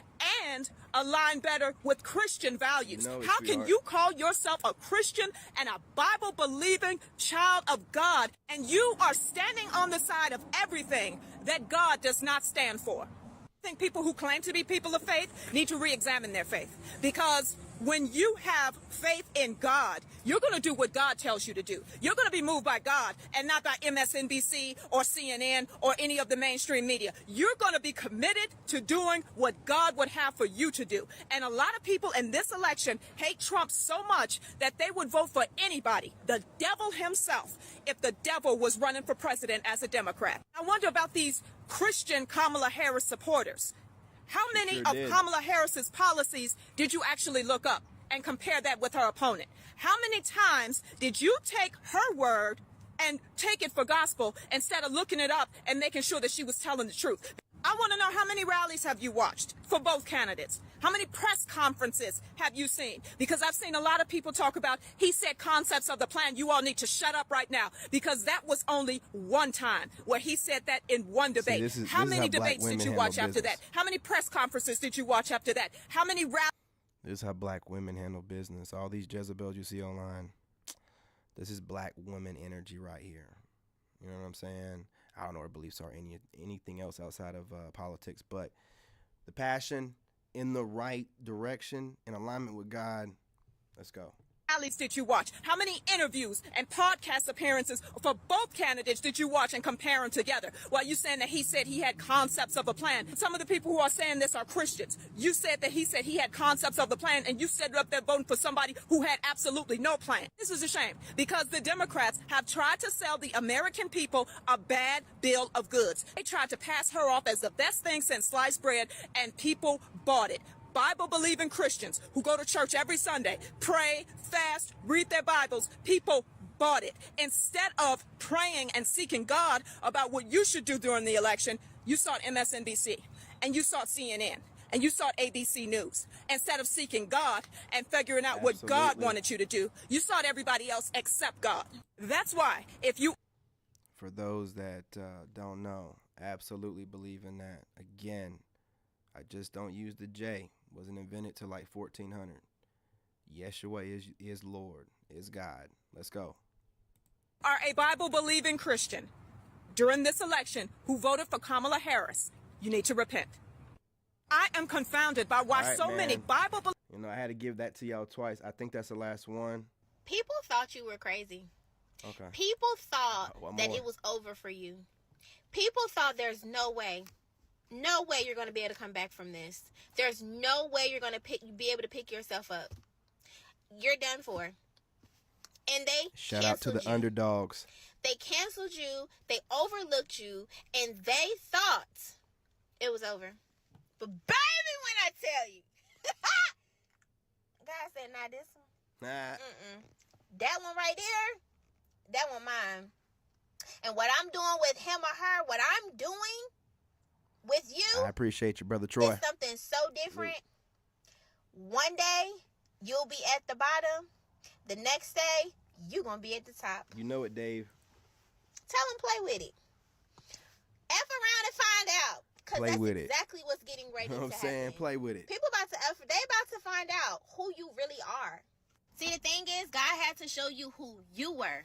and align better with Christian values. How can you call yourself a Christian and a Bible-believing child of God, and you are standing on the side of everything that God does not stand for? I think people who claim to be people of faith need to re-examine their faith, because when you have faith in God, you're going to do what God tells you to do. You're going to be moved by God and not by MSNBC or CNN or any of the mainstream media. You're going to be committed to doing what God would have for you to do. And a lot of people in this election hate Trump so much that they would vote for anybody, the devil himself, if the devil was running for president as a Democrat. I wonder about these Christian Kamala Harris supporters. How many of Kamala Harris's policies did you actually look up and compare that with her opponent? How many times did you take her word and take it for gospel instead of looking it up and making sure that she was telling the truth? I want to know, how many rallies have you watched for both candidates? How many press conferences have you seen? Because I've seen a lot of people talk about, he said concepts of the plan. You all need to shut up right now, because that was only one time where he said that in one debate. How many debates did you watch after that? How many press conferences did you watch after that? How many rallies? This is how black women handle business. All these Jezebels you see online, this is black woman energy right here. You know what I'm saying? I don't know what her beliefs are, anything else outside of politics, but the passion in the right direction, in alignment with God. Let's go. Rallies did you watch? How many interviews and podcast appearances for both candidates did you watch and compare them together? While you saying that he said he had concepts of a plan. Some of the people who are saying this are Christians. You said that he said he had concepts of the plan, and you stood up there voting for somebody who had absolutely no plan. This is a shame, because the Democrats have tried to sell the American people a bad bill of goods. They tried to pass her off as the best thing since sliced bread, and people bought it. Bible-believing Christians who go to church every Sunday, pray, fast, read their Bibles, people bought it. Instead of praying and seeking God about what you should do during the election, you sought MSNBC, and you sought CNN, and you sought ABC News. Instead of seeking God and figuring out what God wanted you to do, you sought everybody else except God. That's why, if you... For those that don't know, absolutely believe in that. Again, I just don't use the J. Wasn't invented till like 1400. Yeshua is Lord, is God. Let's go. Are a Bible-believing Christian during this election who voted for Kamala Harris, you need to repent. I am confounded by why many Bible... You know, I had to give that to y'all twice. I think that's the last one. People thought you were crazy. Okay. People thought that it was over for you. People thought there's no way you're going to be able to come back from this. There's no way you're going to be able to pick yourself up. You're done for. And they shout out to the underdogs. They canceled you. They overlooked you. And they thought it was over. But baby, when I tell you, God said, not this one. That one right there, that one mine. And what I'm doing with him or her, what I'm doing with you, I appreciate you, Brother Troy. is something so different. One day, you'll be at the bottom. The next day, you're going to be at the top. You know it, Dave. Tell them play with it. F around and find out. Because that's exactly what's getting ready to happen. I'm saying, play with it. People about to find out who you really are. See, the thing is, God had to show you who you were.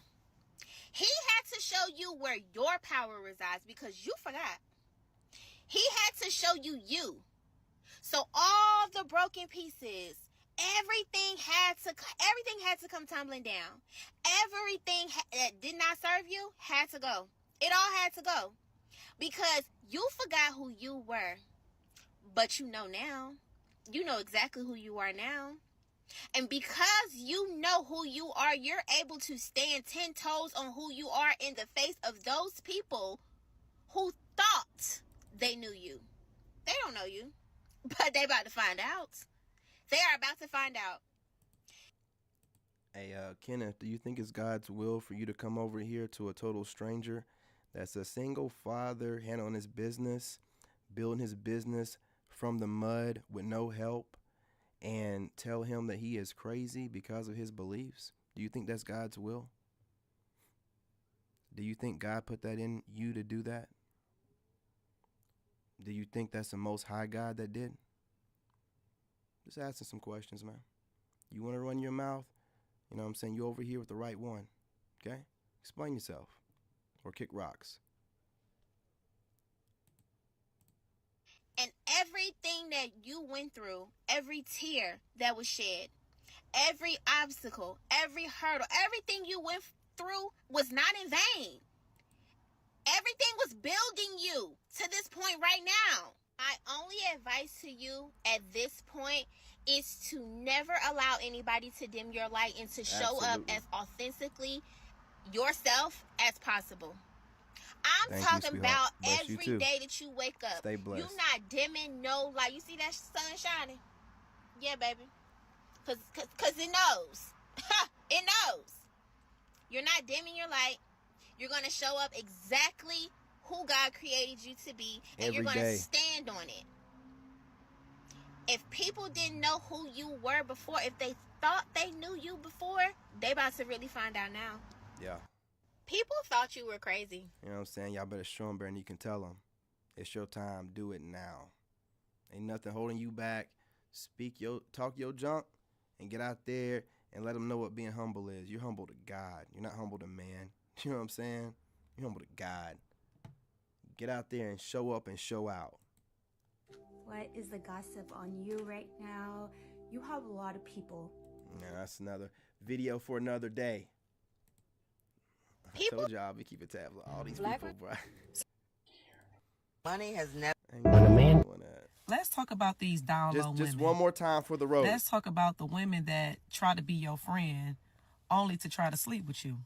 He had to show you where your power resides because you forgot. He had to show you you. So all the broken pieces, everything had to come tumbling down. Everything that did not serve you had to go. It all had to go. Because you forgot who you were. But you know now. You know exactly who you are now. And because you know who you are, you're able to stand 10 toes on who you are in the face of those people who thought they knew you. They don't know you, but they about to find out. They are about to find out. Hey, Kenneth, do you think it's God's will for you to come over here to a total stranger that's a single father handling his business, building his business from the mud with no help, and tell him that he is crazy because of his beliefs? Do you think that's God's will? Do you think God put that in you to do that? Do you think that's the Most High God that did? Just asking some questions, man. You want to run your mouth? You know what I'm saying? You're over here with the right one. Okay? Explain yourself. Or kick rocks. And everything that you went through, every tear that was shed, every obstacle, every hurdle, everything you went through was not in vain. Everything was building you to this point right now. My only advice to you at this point is to never allow anybody to dim your light and to show up as authentically yourself as possible. I'm talking about every day that you wake up. Stay blessed. You not dimming no light. You see that sun shining? Yeah, baby. Cause it knows. It knows. You're not dimming your light. You're going to show up exactly who God created you to be. And you're going to stand on it. If people didn't know who you were before, if they thought they knew you before, they about to really find out now. Yeah. People thought you were crazy. You know what I'm saying? Y'all better show them better than you can tell them. It's your time. Do it now. Ain't nothing holding you back. Talk your junk and get out there and let them know what being humble is. You're humble to God. You're not humble to man. You know what I'm saying? You're humble to God. Get out there and show up and show out. What is the gossip on you right now? You have a lot of people. Yeah, that's another video for another day. I told y'all I'll be keeping tabs on all these people, bro. Money has never. Let's talk about these down low women. Just one more time for the road. Let's talk about the women that try to be your friend only to try to sleep with you.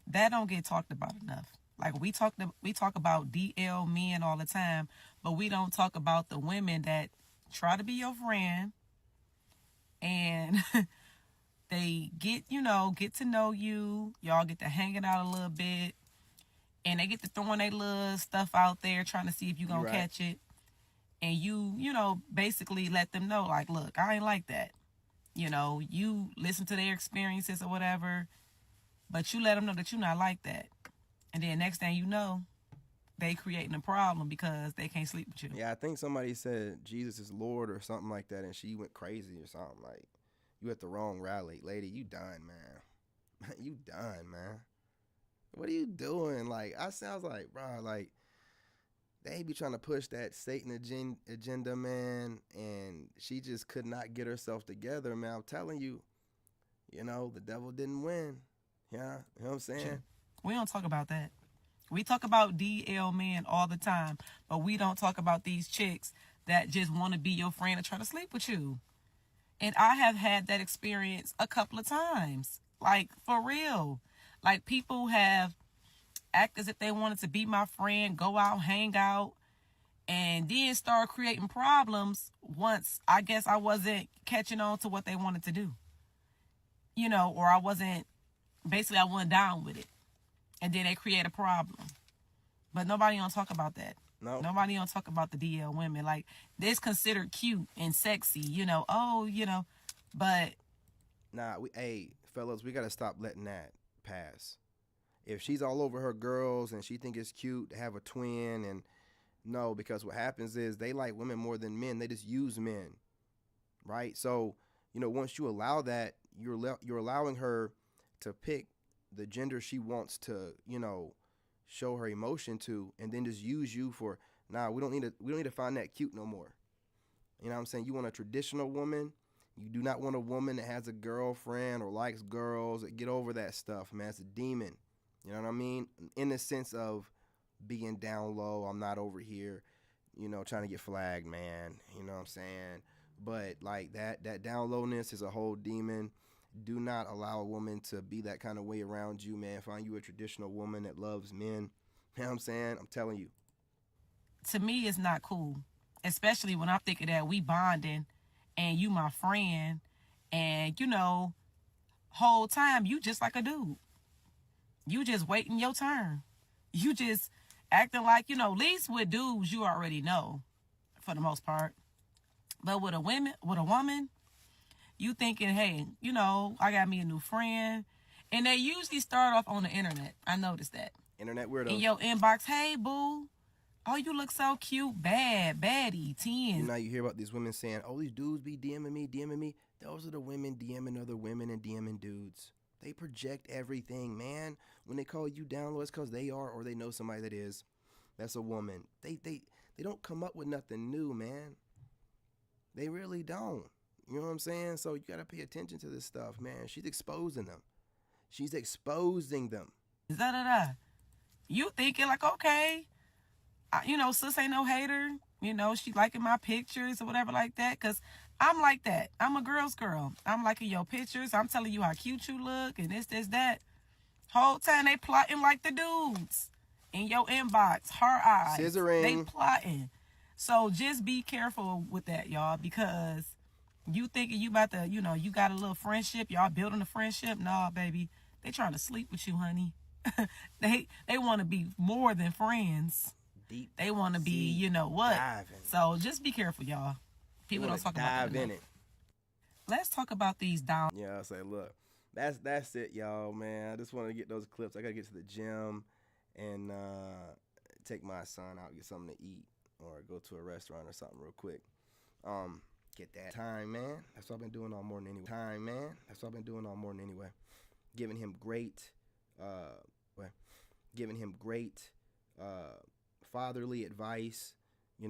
That don't get talked about enough. Like we talk about DL men all the time, but we don't talk about the women that try to be your friend and they get to know you. Y'all get to hanging out a little bit and they get to throwing their little stuff out there trying to see if you're going to catch it. And you basically let them know, like, look, I ain't like that. You listen to their experiences or whatever, but you let them know that you're not like that. And then next thing you know, they creating a problem because they can't sleep with you. Yeah, I think somebody said Jesus is Lord or something like that, and she went crazy or something. Like, you at the wrong rally. Lady, you done, man. You done, man. What are you doing? Like, I sounds like, bro, like, they be trying to push that Satan agenda, man, and she just could not get herself together, man. I'm telling you, the devil didn't win. Yeah, you know what I'm saying? We don't talk about that. We talk about DL men all the time, but we don't talk about these chicks that just want to be your friend and try to sleep with you. And I have had that experience a couple of times, like for real. Like people have act as if they wanted to be my friend, go out, hang out, and then start creating problems once I guess I wasn't catching on to what they wanted to do. Or I wasn't basically I wasn't down with it. And then they create a problem. But nobody don't talk about that. No. Nobody don't talk about the DL women. Like, it's considered cute and sexy, you know. Oh, you know, but nah, hey, fellas, we gotta stop letting that pass. If she's all over her girls and she think it's cute to have a twin, and no, because what happens is they like women more than men. They just use men, right? So, you know, once you allow that, you're allowing her to pick the gender she wants to, you know, show her emotion to, and then just use you for, nah, we don't need to find that cute no more. You know what I'm saying? You want a traditional woman. You do not want a woman that has a girlfriend or likes girls. Get over that stuff, man. It's a demon. You know what I mean? In the sense of being down low. I'm not over here, you know, trying to get flagged, man. You know what I'm saying? But like that down lowness is a whole demon. Do not allow a woman to be that kind of way around you, man. Find you a traditional woman that loves men. You know what I'm saying? I'm telling you. To me, it's not cool. Especially when I'm thinking that we bonding and you my friend, and, you know, whole time you just like a dude. You just waiting your turn. You just acting like, you know, at least with dudes you already know for the most part. But with a woman, you thinking, hey, you know, I got me a new friend. And they usually start off on the internet. I noticed that. Internet weirdos. In your inbox, hey, boo. Oh, you look so cute. Baddie, 10. You know, you hear about these women saying, oh, these dudes be DMing me. Those are the women DMing other women and DMing dudes. They project everything, man. When they call you down low, it's because they are, or they know somebody that is. That's a woman. They don't come up with nothing new, man. They really don't. You know what I'm saying? So you got to pay attention to this stuff, man. She's exposing them. She's exposing them. You thinking like, okay, you know, sis ain't no hater. You know, she liking my pictures or whatever like that. Because I'm like that. I'm a girl's girl. I'm liking your pictures. I'm telling you how cute you look and this, that. Whole time they plotting like the dudes in your inbox, her eyes. Scissoring. They plotting. So just be careful with that, y'all, because you thinking you about to, you know, you got a little friendship, y'all building a friendship. Nah, baby, they trying to sleep with you, honey. They want to be more than friends. Deep. They want to be, you know what? Diving. So just be careful, y'all. People don't talk about that. Dive in it. Let's talk about these down. Yeah, I say, look, that's it, y'all, man. I just want to get those clips. I gotta get to the gym and take my son out, get something to eat, or go to a restaurant or something real quick. Get that time, man. That's what I've been doing all morning anyway. Giving him great fatherly advice,